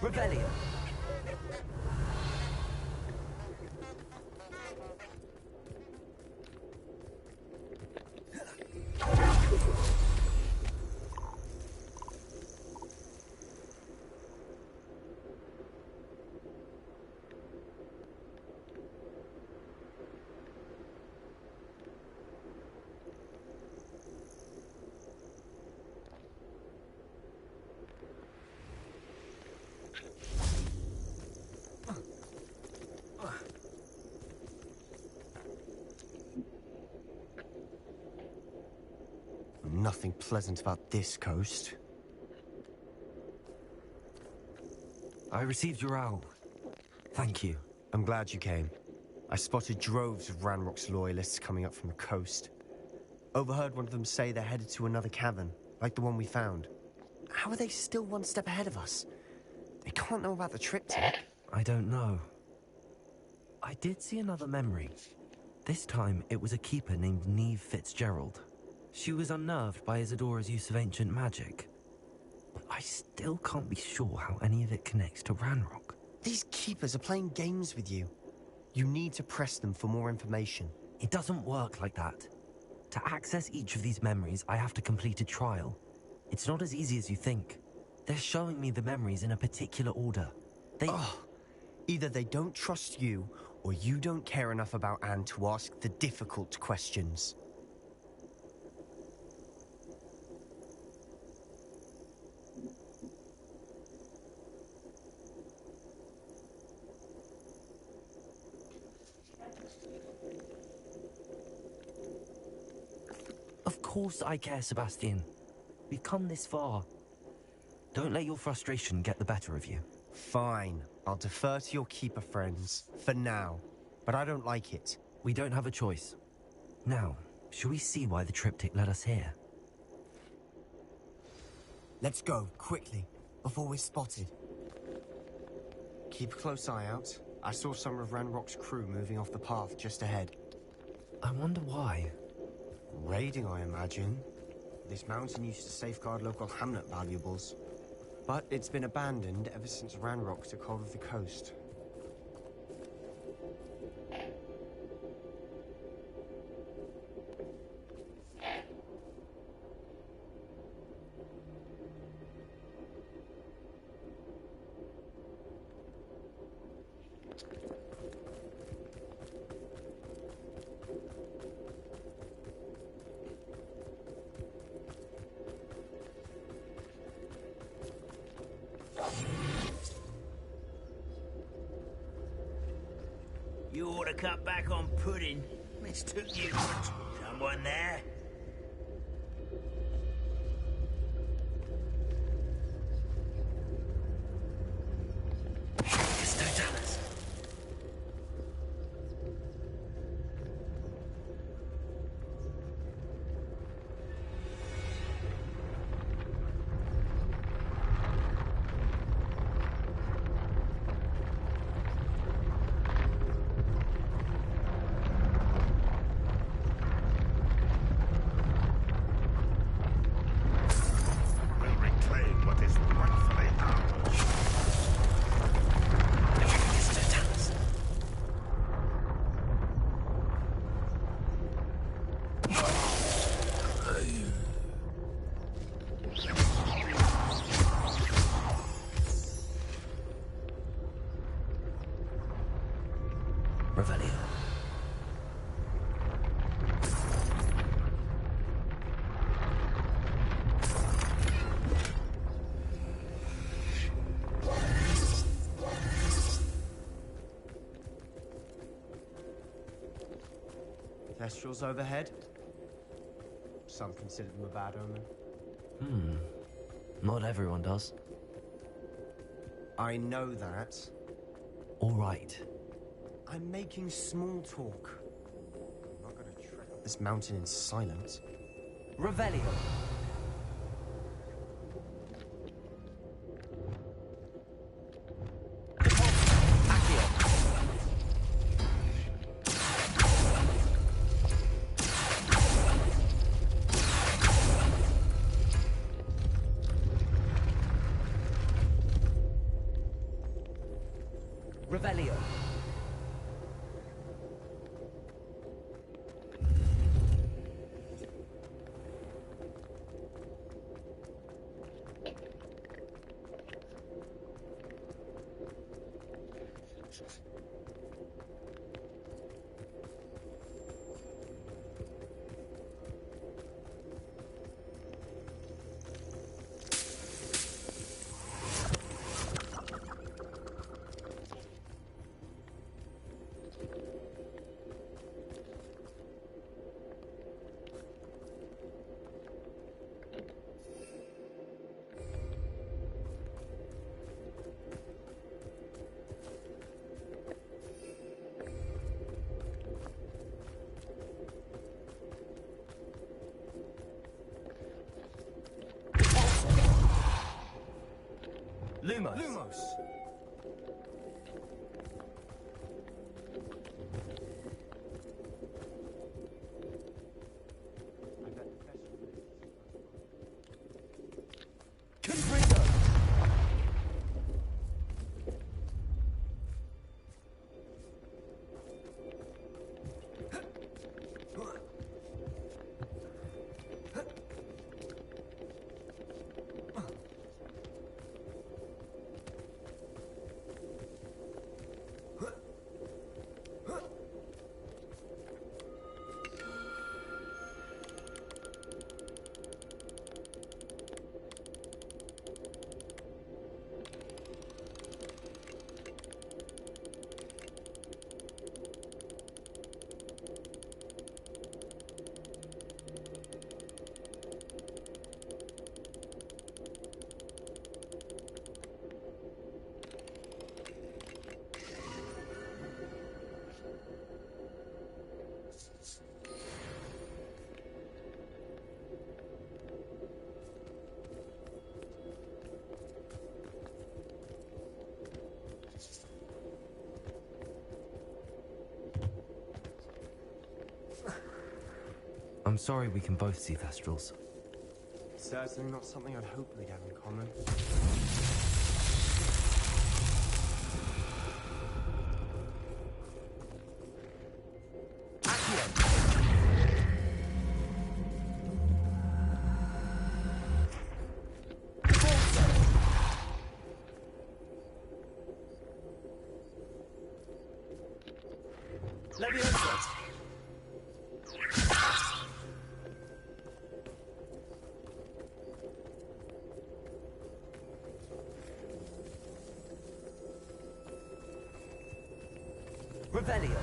Revelio. Nothing pleasant about this coast. I received your owl. Thank you. I'm glad you came. I spotted droves of Ranrock's loyalists coming up from the coast. Overheard one of them say they're headed to another cavern, like the one we found. How are they still one step ahead of us? They can't know about the triptych. I don't know. I did see another memory. This time, it was a keeper named Neve Fitzgerald. She was unnerved by Isadora's use of ancient magic. But I still can't be sure how any of it connects to Ranrock. These keepers are playing games with you. You need to press them for more information. It doesn't work like that. To access each of these memories, I have to complete a trial. It's not as easy as you think. They're showing me the memories in a particular order. Either they don't trust you, or you don't care enough about Anne to ask the difficult questions. Of course I care, Sebastian. We've come this far. Don't let your frustration get the better of you. Fine. I'll defer to your keeper friends, for now. But I don't like it. We don't have a choice. Now, shall we see why the triptych led us here? Let's go, quickly, before we're spotted. Keep a close eye out. I saw some of Ranrock's crew moving off the path just ahead. I wonder why. Raiding, I imagine. This mountain used to safeguard local hamlet valuables. But it's been abandoned ever since Ranrock took hold of the coast. You ought to cut back on pudding. It's took you. Someone there? Revelio. Thestrals overhead. Some consider them a bad omen. Not everyone does. I know that. All right. I'm making small talk. I'm not gonna trek up this mountain in silence. Revelio. Revelio. Lumos. Lumos! I'm sorry we can both see Thestrals. Certainly not something I'd hope we'd have in common. Leviosa! Revelio!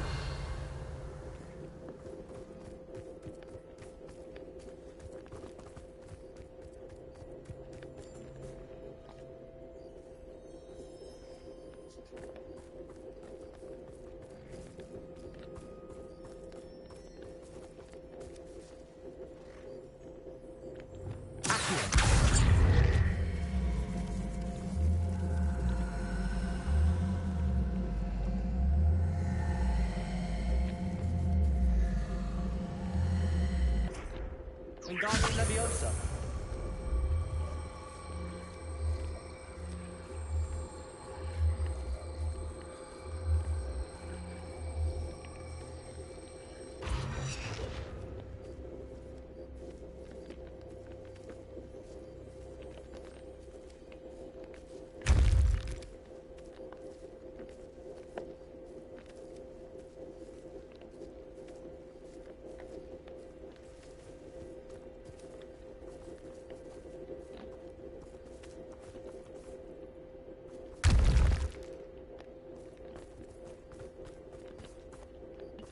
Wingardium Leviosa!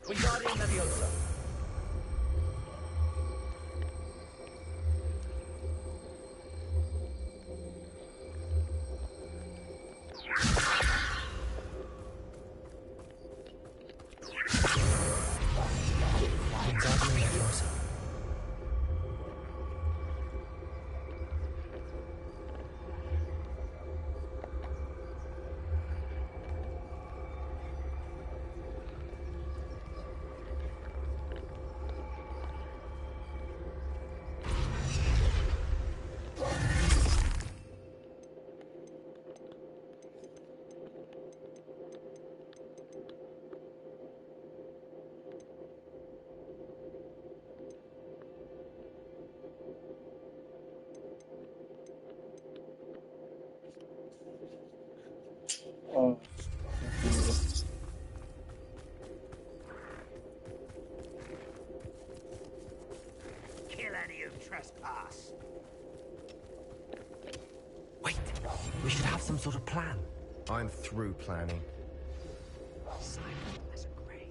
Wingardium Leviosa! Wingardium Leviosa. Oh. Kill any who trespass. Wait, we should have some sort of plan. I'm through planning. Silent as a grave.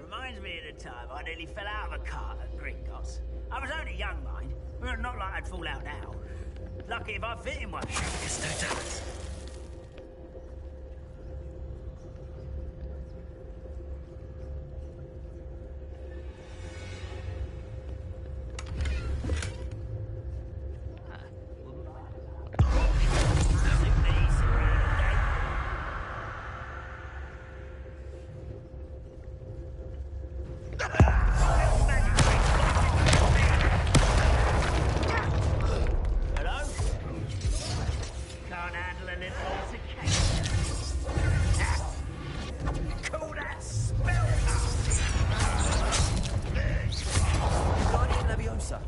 Reminds me of the time I nearly fell out of a cart at Gringotts. I was only young, mind. Well, not like I'd fall out now. Lucky if I fit in one. There's no doubt. Hello? Can't handle a little altercation. Call that spellcasting. Wingardium Leviosa!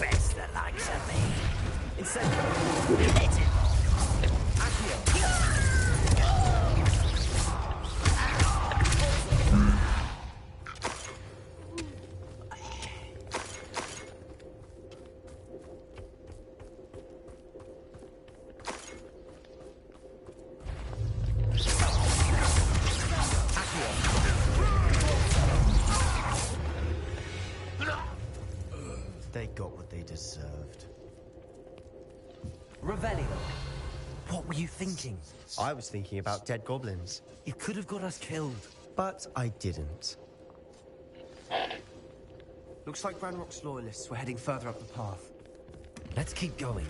Best the likes of me. Incendio! Hit it. They got what they deserved. Revelio! What were you thinking? I was thinking about dead goblins. You could have got us killed. But I didn't. Looks like Ranrock's loyalists were heading further up the path. Let's keep going.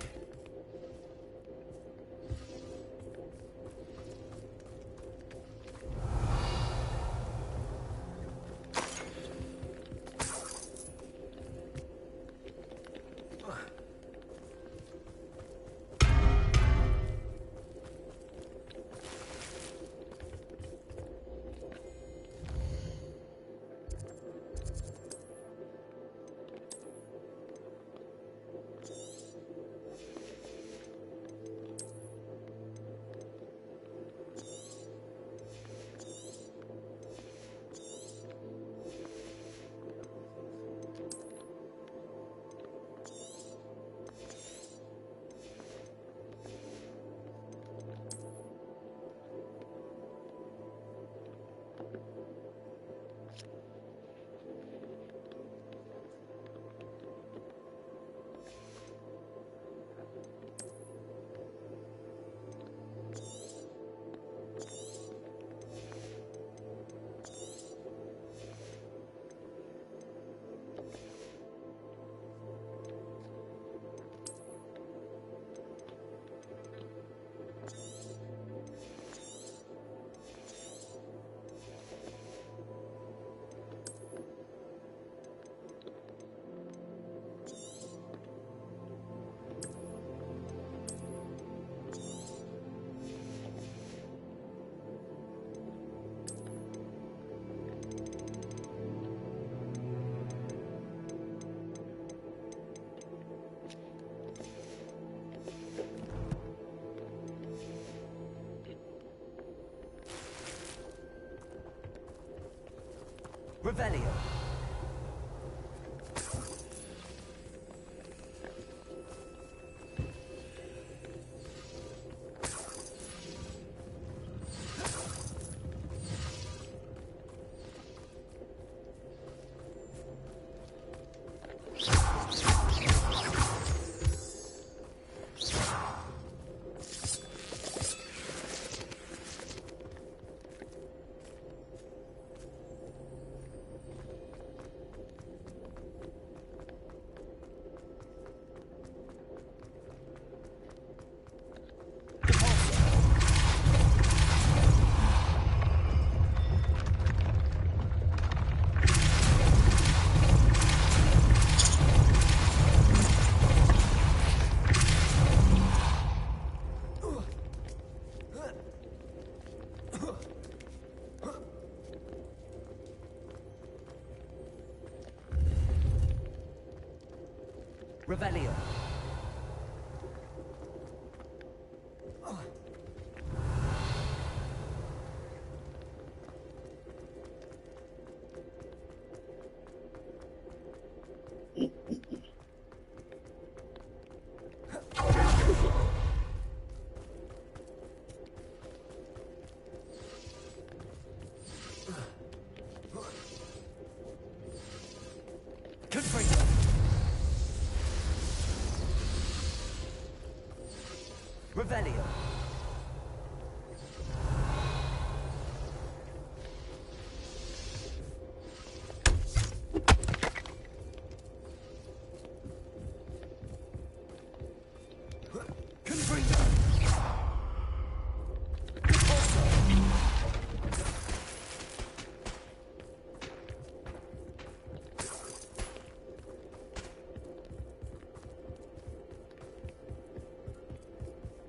Revelio. Revelio. Confringo. Revelio. Confringo.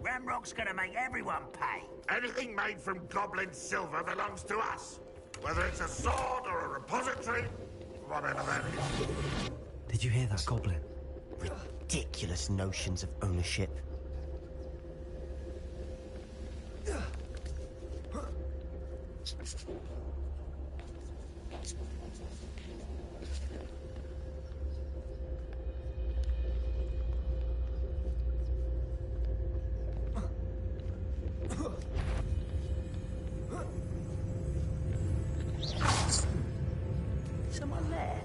Ramrock's gonna make everyone pay. Anything made from goblin silver belongs to us. Whether it's a sword or a repository, whatever that is. Did you hear that, Goblin? Ridiculous notions of ownership. Someone there?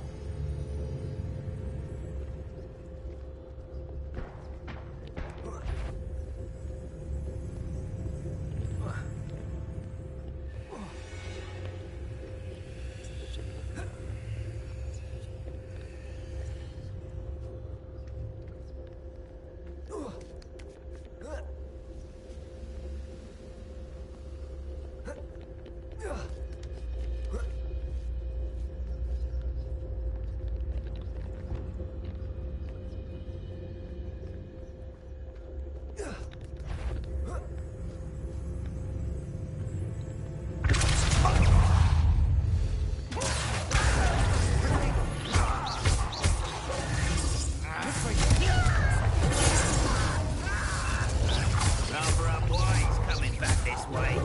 Number up boys coming back this way.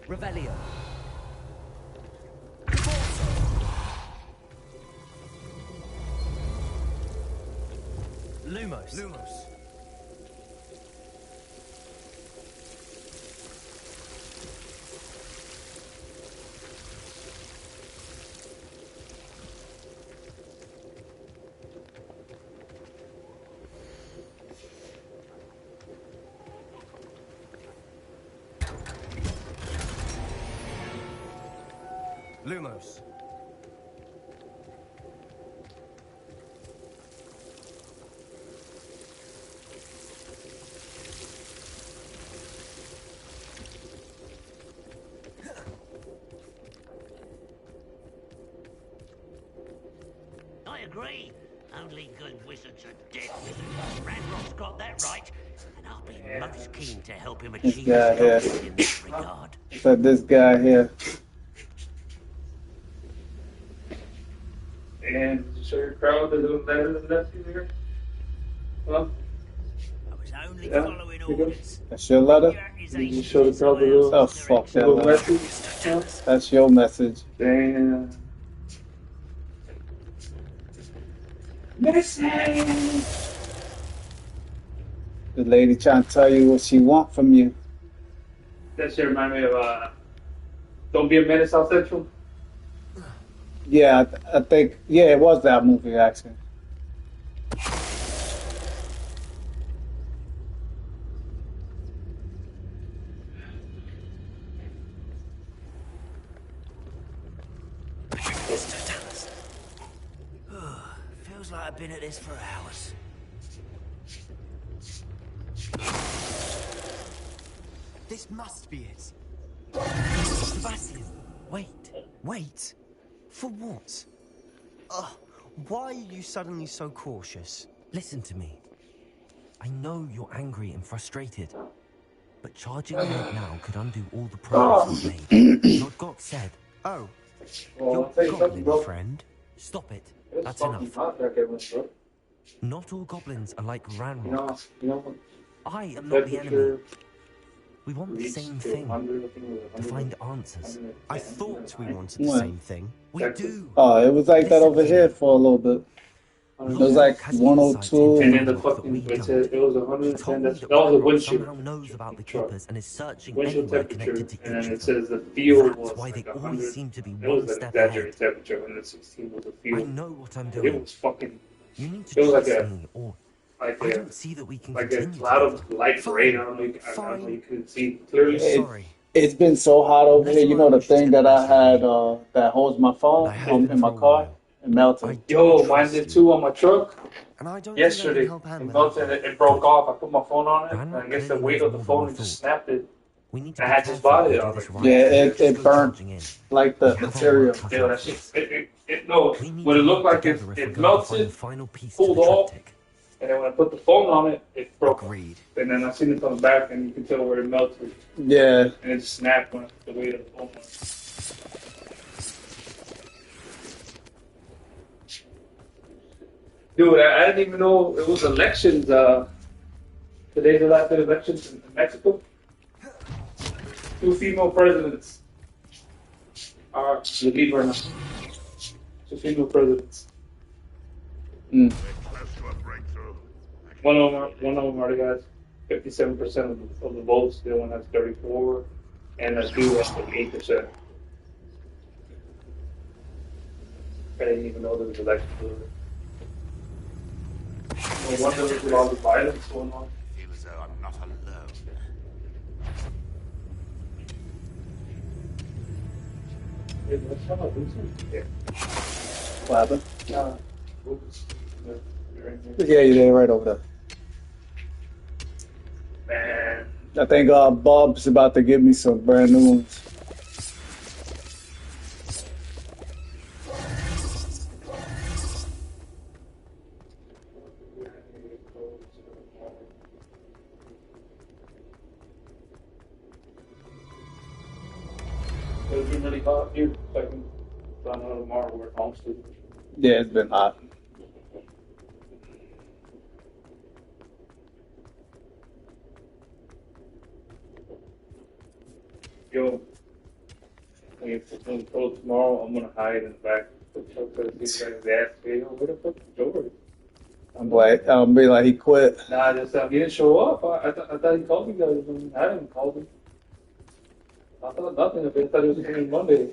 Revelio. Lumos. Lumos. Lumos. I agree. Only good wizards are dead wizards. Ranrock's got that right, and I'll be most keen to help him This achieve guy his here. goals in this regard. So this guy here. And did you show your crowd they're doing better than that here? Huh? I was only following orders. That's your letter? Did you show the crowd the little, Oh, fuck that little letter. message? Huh? That's your message. Damn. Message! The lady trying to tell you what she want from you. That shit remind me of, Don't Be a Menace, South Central. Yeah, I think, yeah, it was that movie, actually. Feels like I've been at this for hours. This must be it. Sebastian, wait. For what? Why are you suddenly so cautious? Listen to me. I know you're angry and frustrated, but charging right now could undo all the progress we've made. Lodgok said, Oh, your goblin friend. Stop it. That's enough. Not all goblins are like Ranrock. I am not the enemy. We want the same thing. To find answers. I thought we wanted the same thing. We do. Oh, it was like that over here for a little bit. It was like 102. And then the fucking, it said it was 110. That was a windshield. Somehow knows about the truck. keepers and is searching Windshield anywhere temperature, connected to and then each it of them. says the field That's was why they like always 100. seem to be It one was an step ahead. exaggerated temperature. 116 was the field. I know what I'm It doing. was fucking. You need It to was like trust a. me, or Like I a, don't see that we can like a continue. cloud of light rain. I don't know you could see clearly. It's been so hot over here. You know the thing that I had that holds my phone in my car? It melted. Yo, mine did too on my truck. And I don't Yesterday, it melted. It broke off. I put my phone on it, and I guess the weight of the phone just snapped it. I had just bought it. I was like, Yeah, it burnt like the material. yeah, that shit. No, when it looked like it melted, pulled off, and then when I put the phone on it, it broke. Agreed. And then I seen it come back, and you can tell where it melted. Yeah. And it snapped when the weight of the phone went. Dude, I didn't even know it was elections. Today's the last day of elections in Mexico. 2 female presidents are, believe it or not, 2 female presidents. Mm. One of them already has 57% of the votes. The other one has 34%, and the two has 8%. I didn't even know there was elections. No wonder there's all the violence going on. I feel as though I'm not alone. Hey, let's have a losing. Yeah. What happened? Oops. You're in here. Yeah, you're there, right over there. Man. I think Bob's about to give me some brand new ones. It's been really hot here. So I can run out tomorrow where home sleep. Yeah, it's been hot. Yo, when you close tomorrow, I'm gonna hide in the back of the truck so these guys ask me, where the fuck is George? I'll be like, he quit. Nah, just he didn't show up. I thought he called you guys. I didn't call him. I thought nothing of it. I thought he was coming Monday.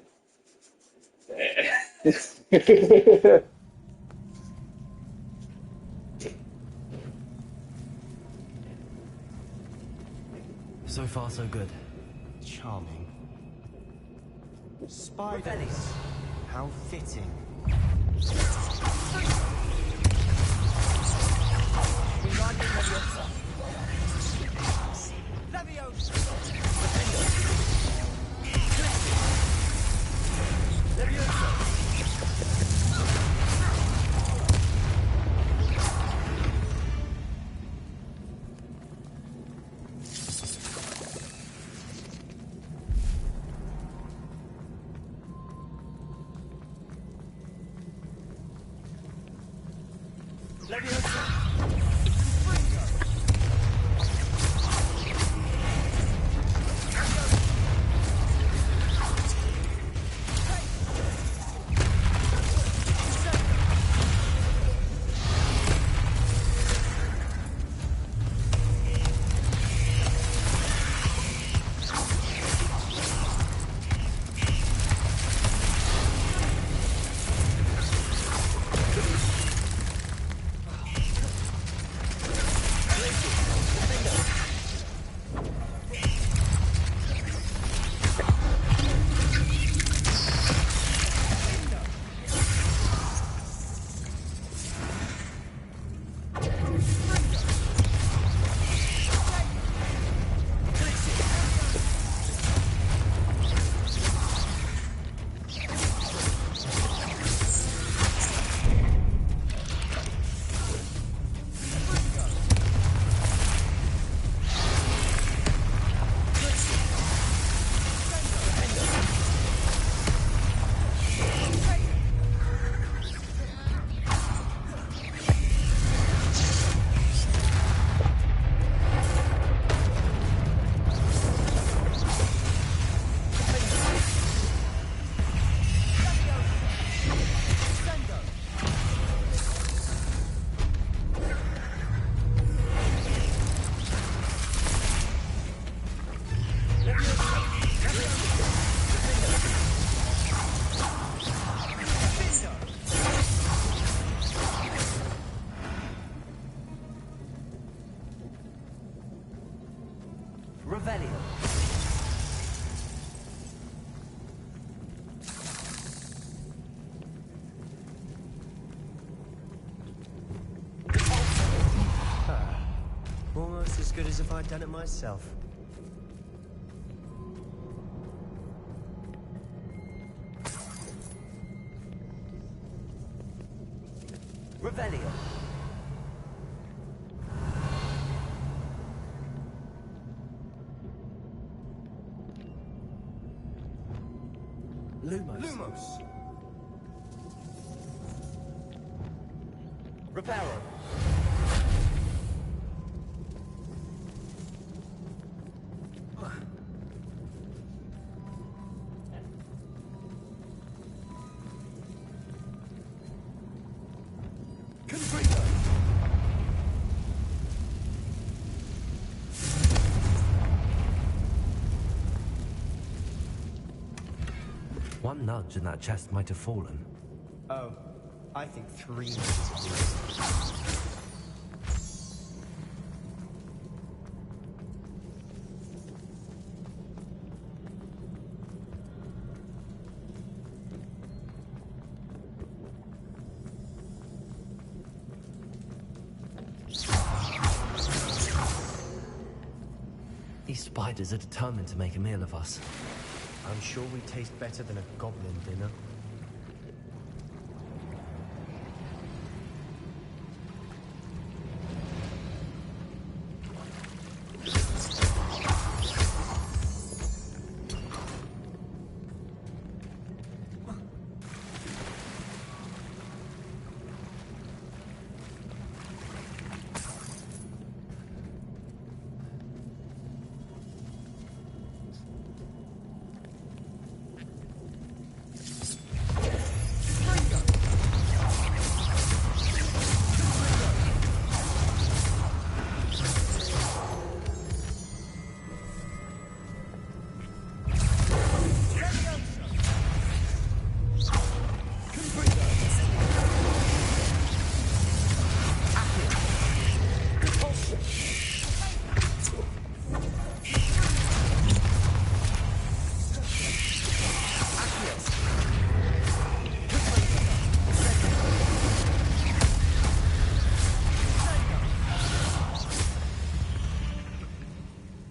So far, so good. Charming. Spiders. How fitting. Revelio. Almost as good as if I'd done it myself. Revelio. Lumos. Reparo. One nudge and that chest might have fallen. Oh, I think 3 minutes. These spiders are determined to make a meal of us. I'm sure we taste better than a goblin dinner.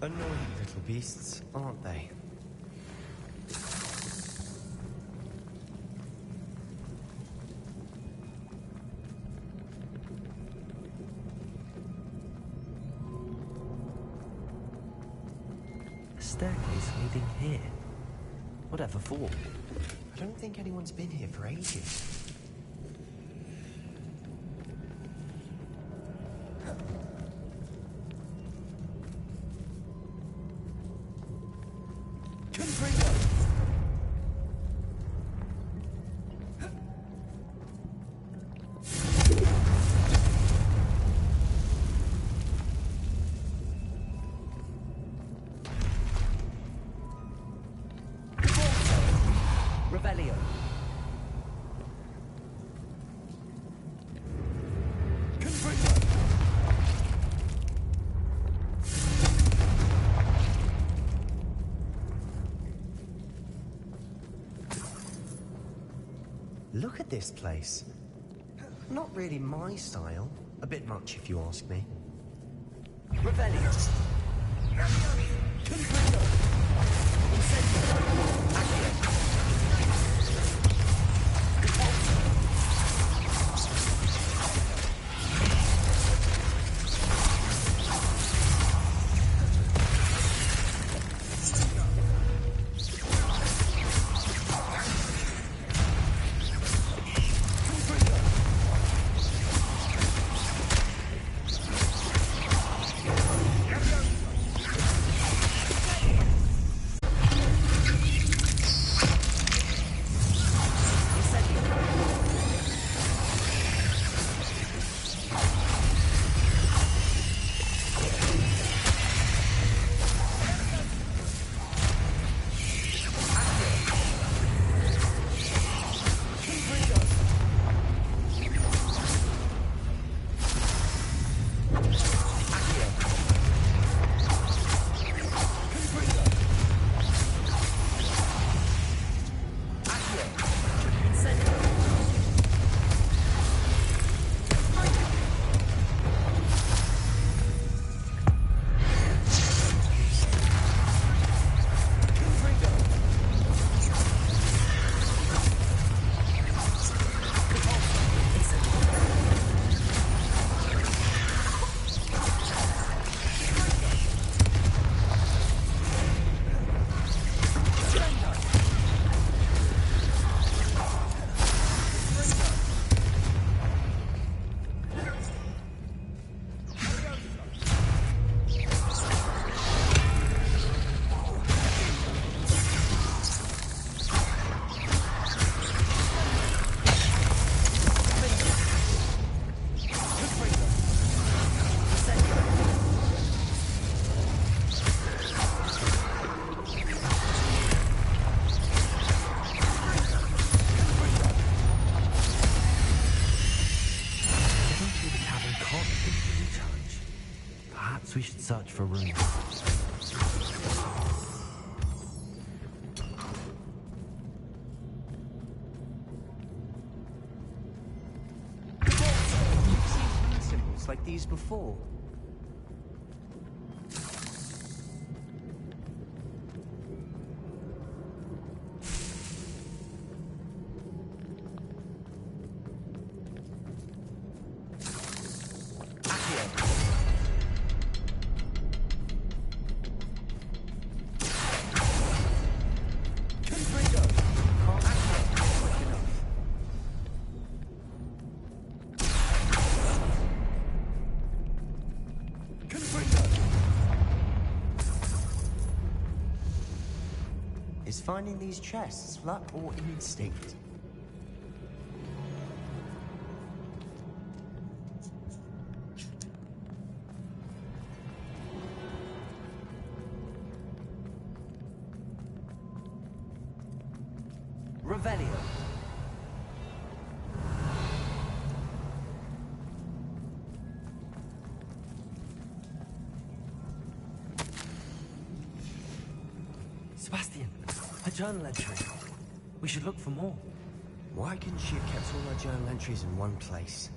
Annoying little beasts, aren't they? A staircase leading here. Whatever for? I don't think anyone's been here for ages. Look at this place. Not really my style. A bit much, if you ask me. Revelio. We should search for rooms. You've seen hand symbols like these before. Is finding these chests luck or instinct? Revelio. Sebastian, a journal entry. We should look for more. Why couldn't she have kept all her journal entries in one place?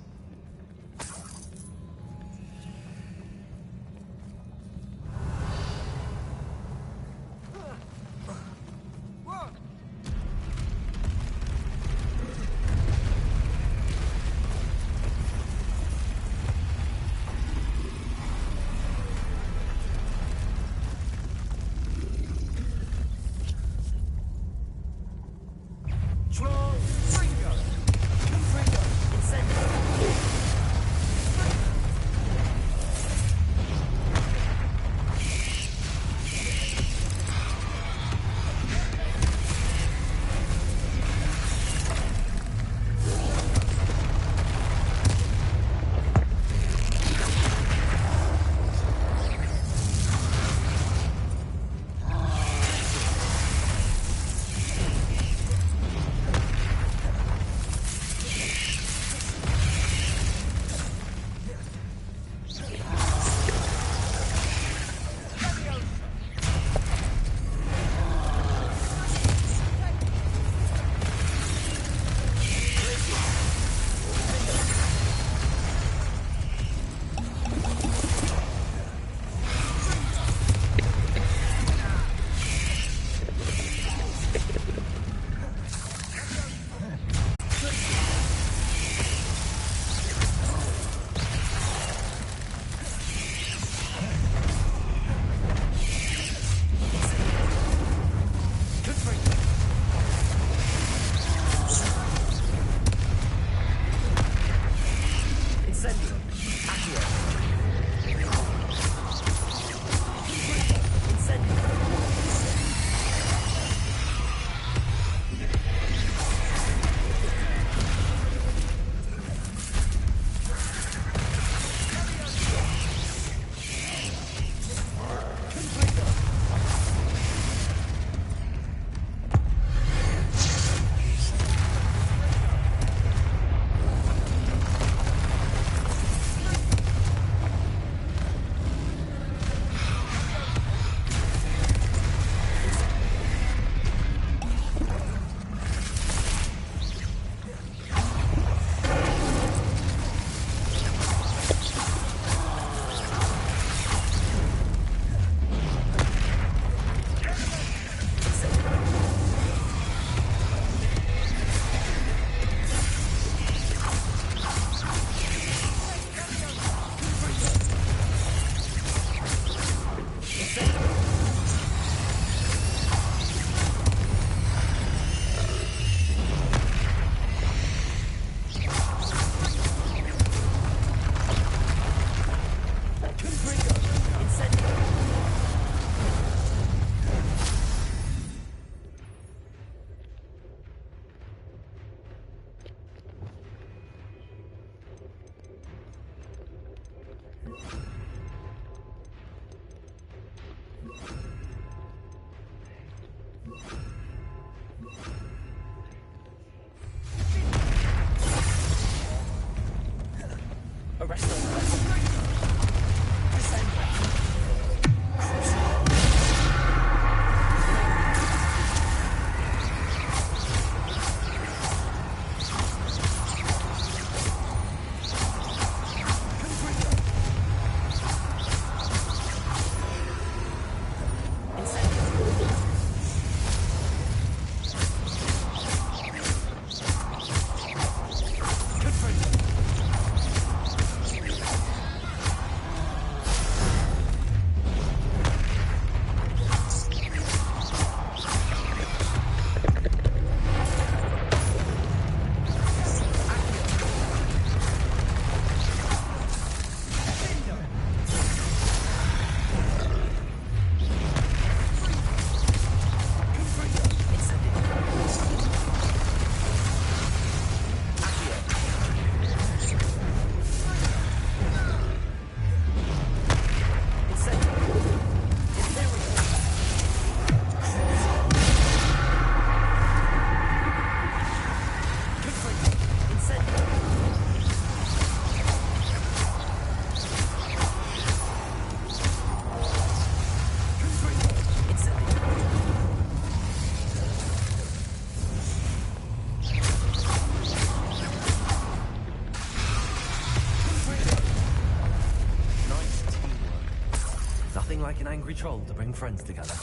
like an angry troll to bring friends together.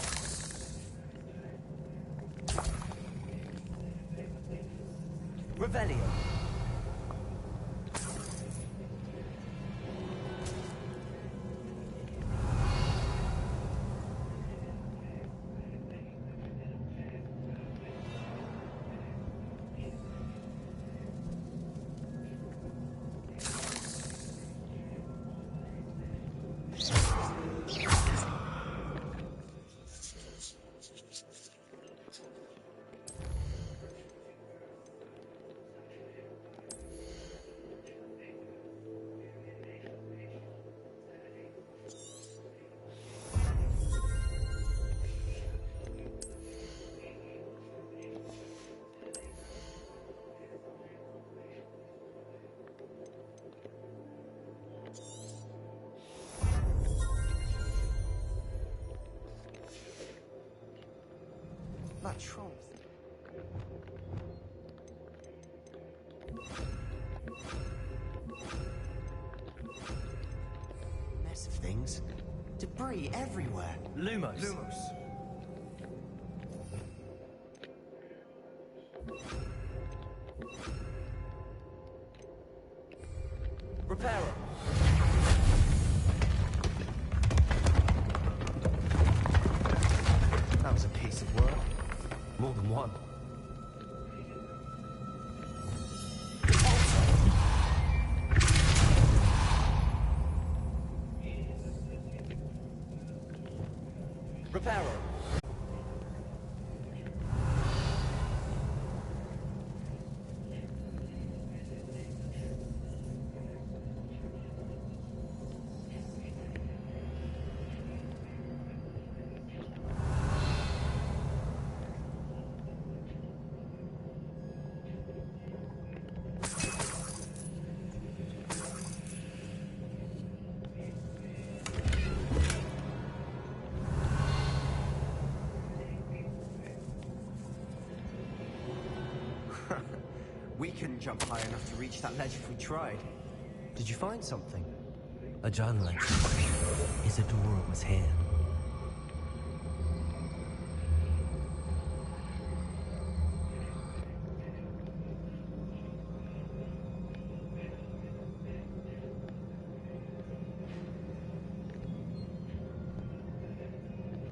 Revelio. That troll. Mess of things. Debris everywhere. Lumos. Lumos. Reparo. That was a piece of work. More than one. Reparo. We couldn't jump high enough to reach that ledge if we tried. Did you find something? A journal entry. Isadora was here.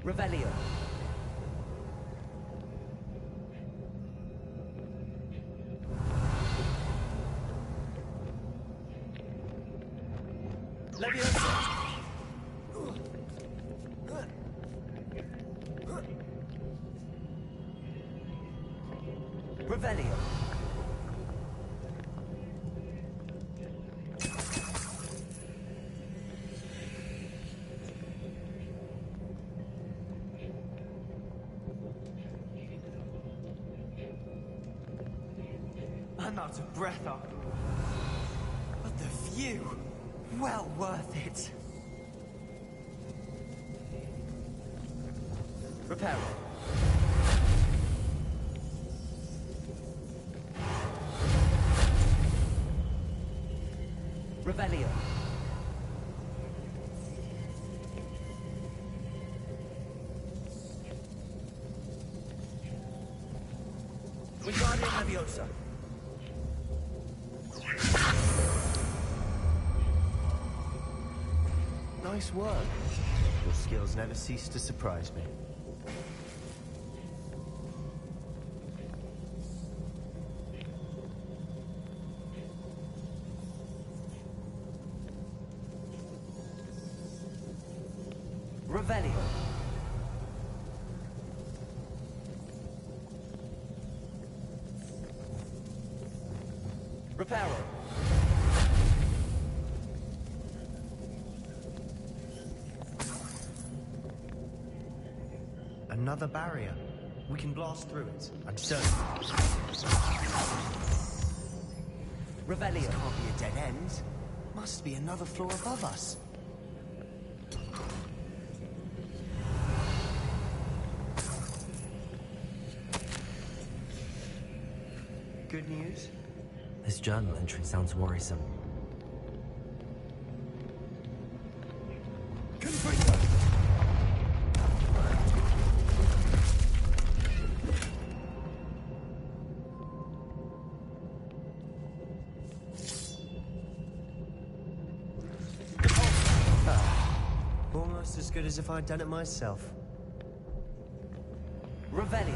Revelio. Revelio. I'm out of breath up. But the view, well worth it. Reparo. Revelio. Wingardium Leviosa. Nice work. Your skills never cease to surprise me. Revelio. Reparo. Another barrier. We can blast through it. I'm certain. Revelio. This can't be a dead end. Must be another floor above us. Good news? This journal entry sounds worrisome. good as if I'd done it myself. Revelio.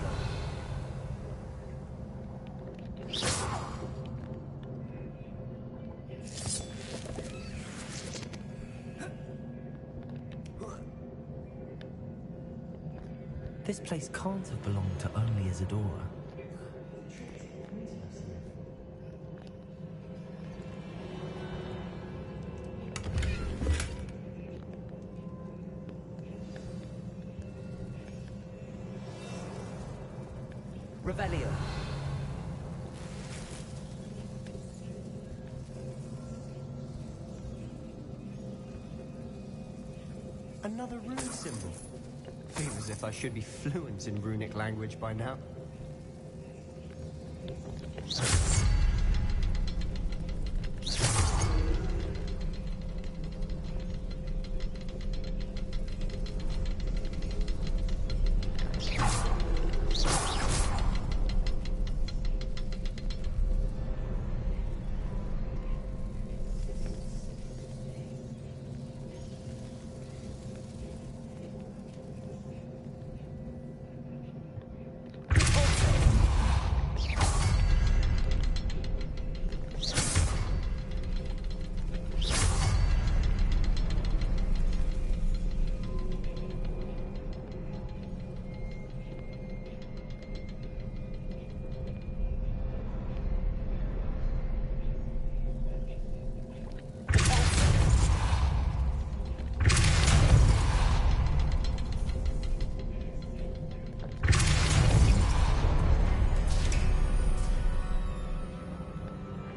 This place can't have belonged to only Isadora. Revelio. Another rune symbol. Feels as if I should be fluent in runic language by now.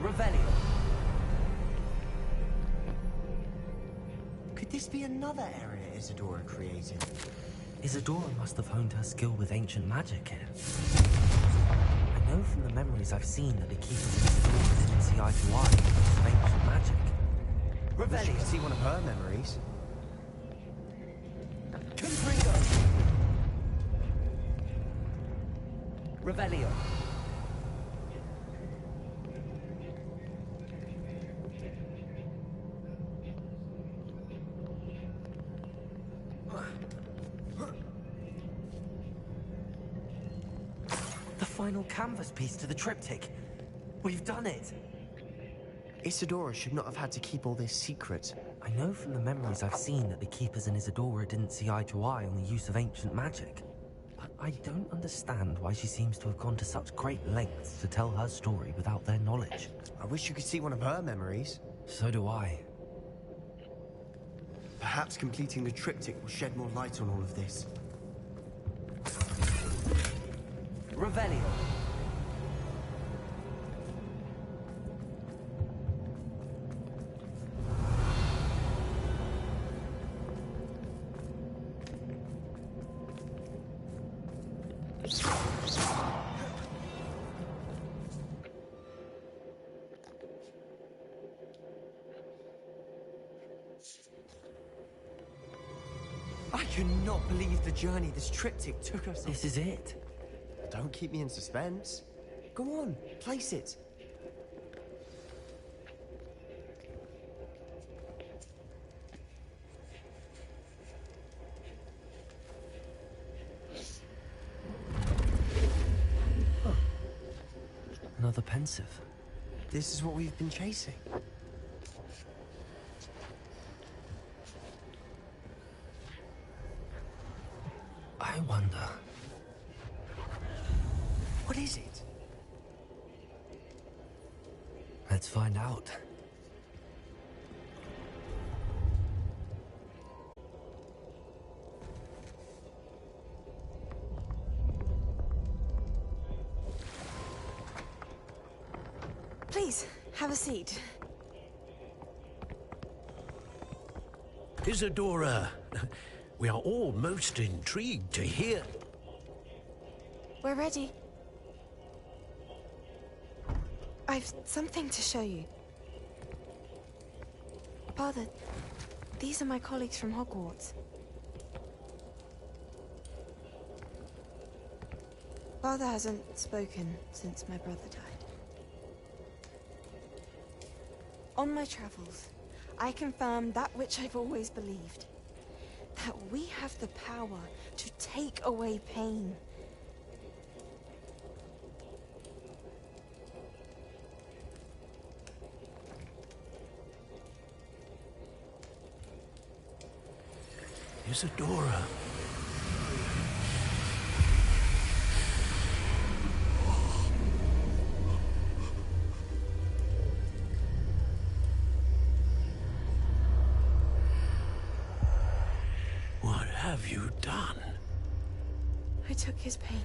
Revelio. Could this be another area Isadora created? Isadora must have honed her skill with ancient magic here. I know from the memories I've seen that the keepers of Isadora didn't see eye to eye with ancient magic. Wish you could see one of her memories. Confringo. Revelio. The final canvas piece to the triptych. We've done it! Isadora should not have had to keep all this secret. I know from the memories I've seen that the keepers in Isadora didn't see eye to eye on the use of ancient magic. But I don't understand why she seems to have gone to such great lengths to tell her story without their knowledge. I wish you could see one of her memories. So do I. Perhaps completing the triptych will shed more light on all of this. Revelio. I cannot believe the journey this triptych took us on. This is it. Don't keep me in suspense. Go on, place it. Another pensive. This is what we've been chasing. I wonder. What is it? Let's find out. Please, have a seat. Isadora, we are all most intrigued to hear. We're ready. I've something to show you. Father, these are my colleagues from Hogwarts. Father hasn't spoken since my brother died. On my travels, I confirmed that which I've always believed. that we have the power to take away pain. Isadora. What have you done? I took his pain.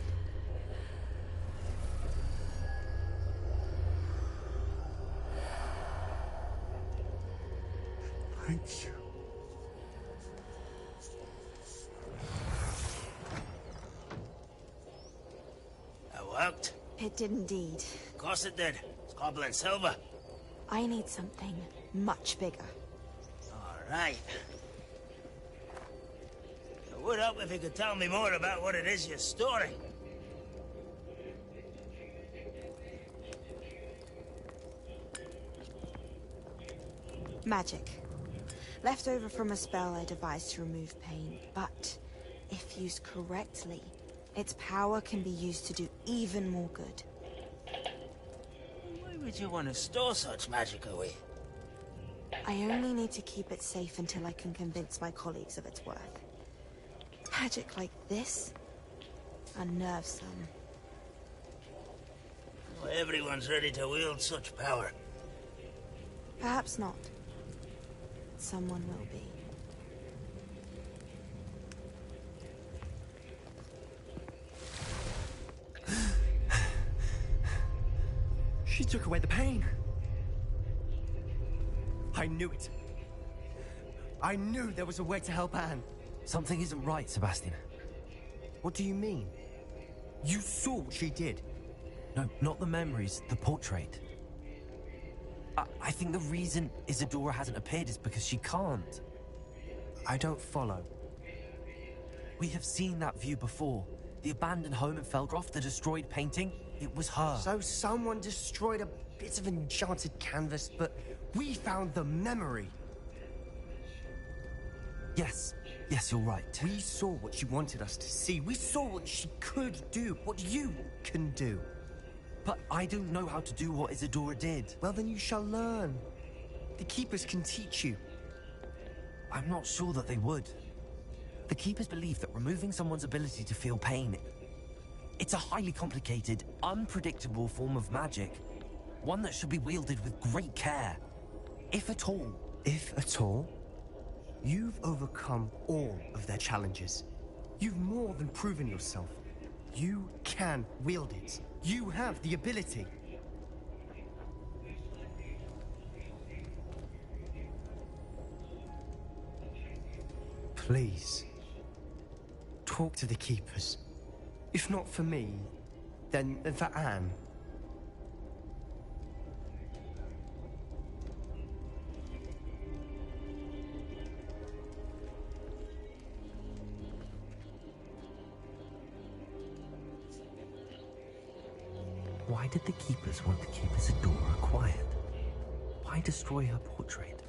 Thank you. That worked? It did indeed. Of course it did. It's goblin silver. I need something much bigger. All right. It would help if you could tell me more about what it is you're storing. Magic. Left over from a spell I devised to remove pain, but if used correctly, its power can be used to do even more good. Why would you want to store such magic away? I only need to keep it safe until I can convince my colleagues of its worth. Magic like this unnerves some. Well, everyone's ready to wield such power. Perhaps not. Someone will be. She took away the pain. I knew it. I knew there was a way to help Anne. Something isn't right, Sebastian. What do you mean? You saw what she did. No, not the memories, the portrait. I think the reason Isadora hasn't appeared is because she can't. I don't follow. We have seen that view before. The abandoned home in Felgroth, the destroyed painting, it was her. So someone destroyed a bit of enchanted canvas, but we found the memory. Yes, you're right. We saw what she wanted us to see. We saw what she could do, what you can do. But I don't know how to do what Isadora did. Well, then you shall learn. The Keepers can teach you. I'm not sure that they would. The Keepers believe that removing someone's ability to feel pain, it's a highly complicated, unpredictable form of magic. One that should be wielded with great care. If at all. If at all? You've overcome all of their challenges. You've more than proven yourself. You can wield it. You have the ability. Please, talk to the Keepers. If not for me, then for Anne. Why did the Keepers want to keep Isadora quiet? Why destroy her portrait?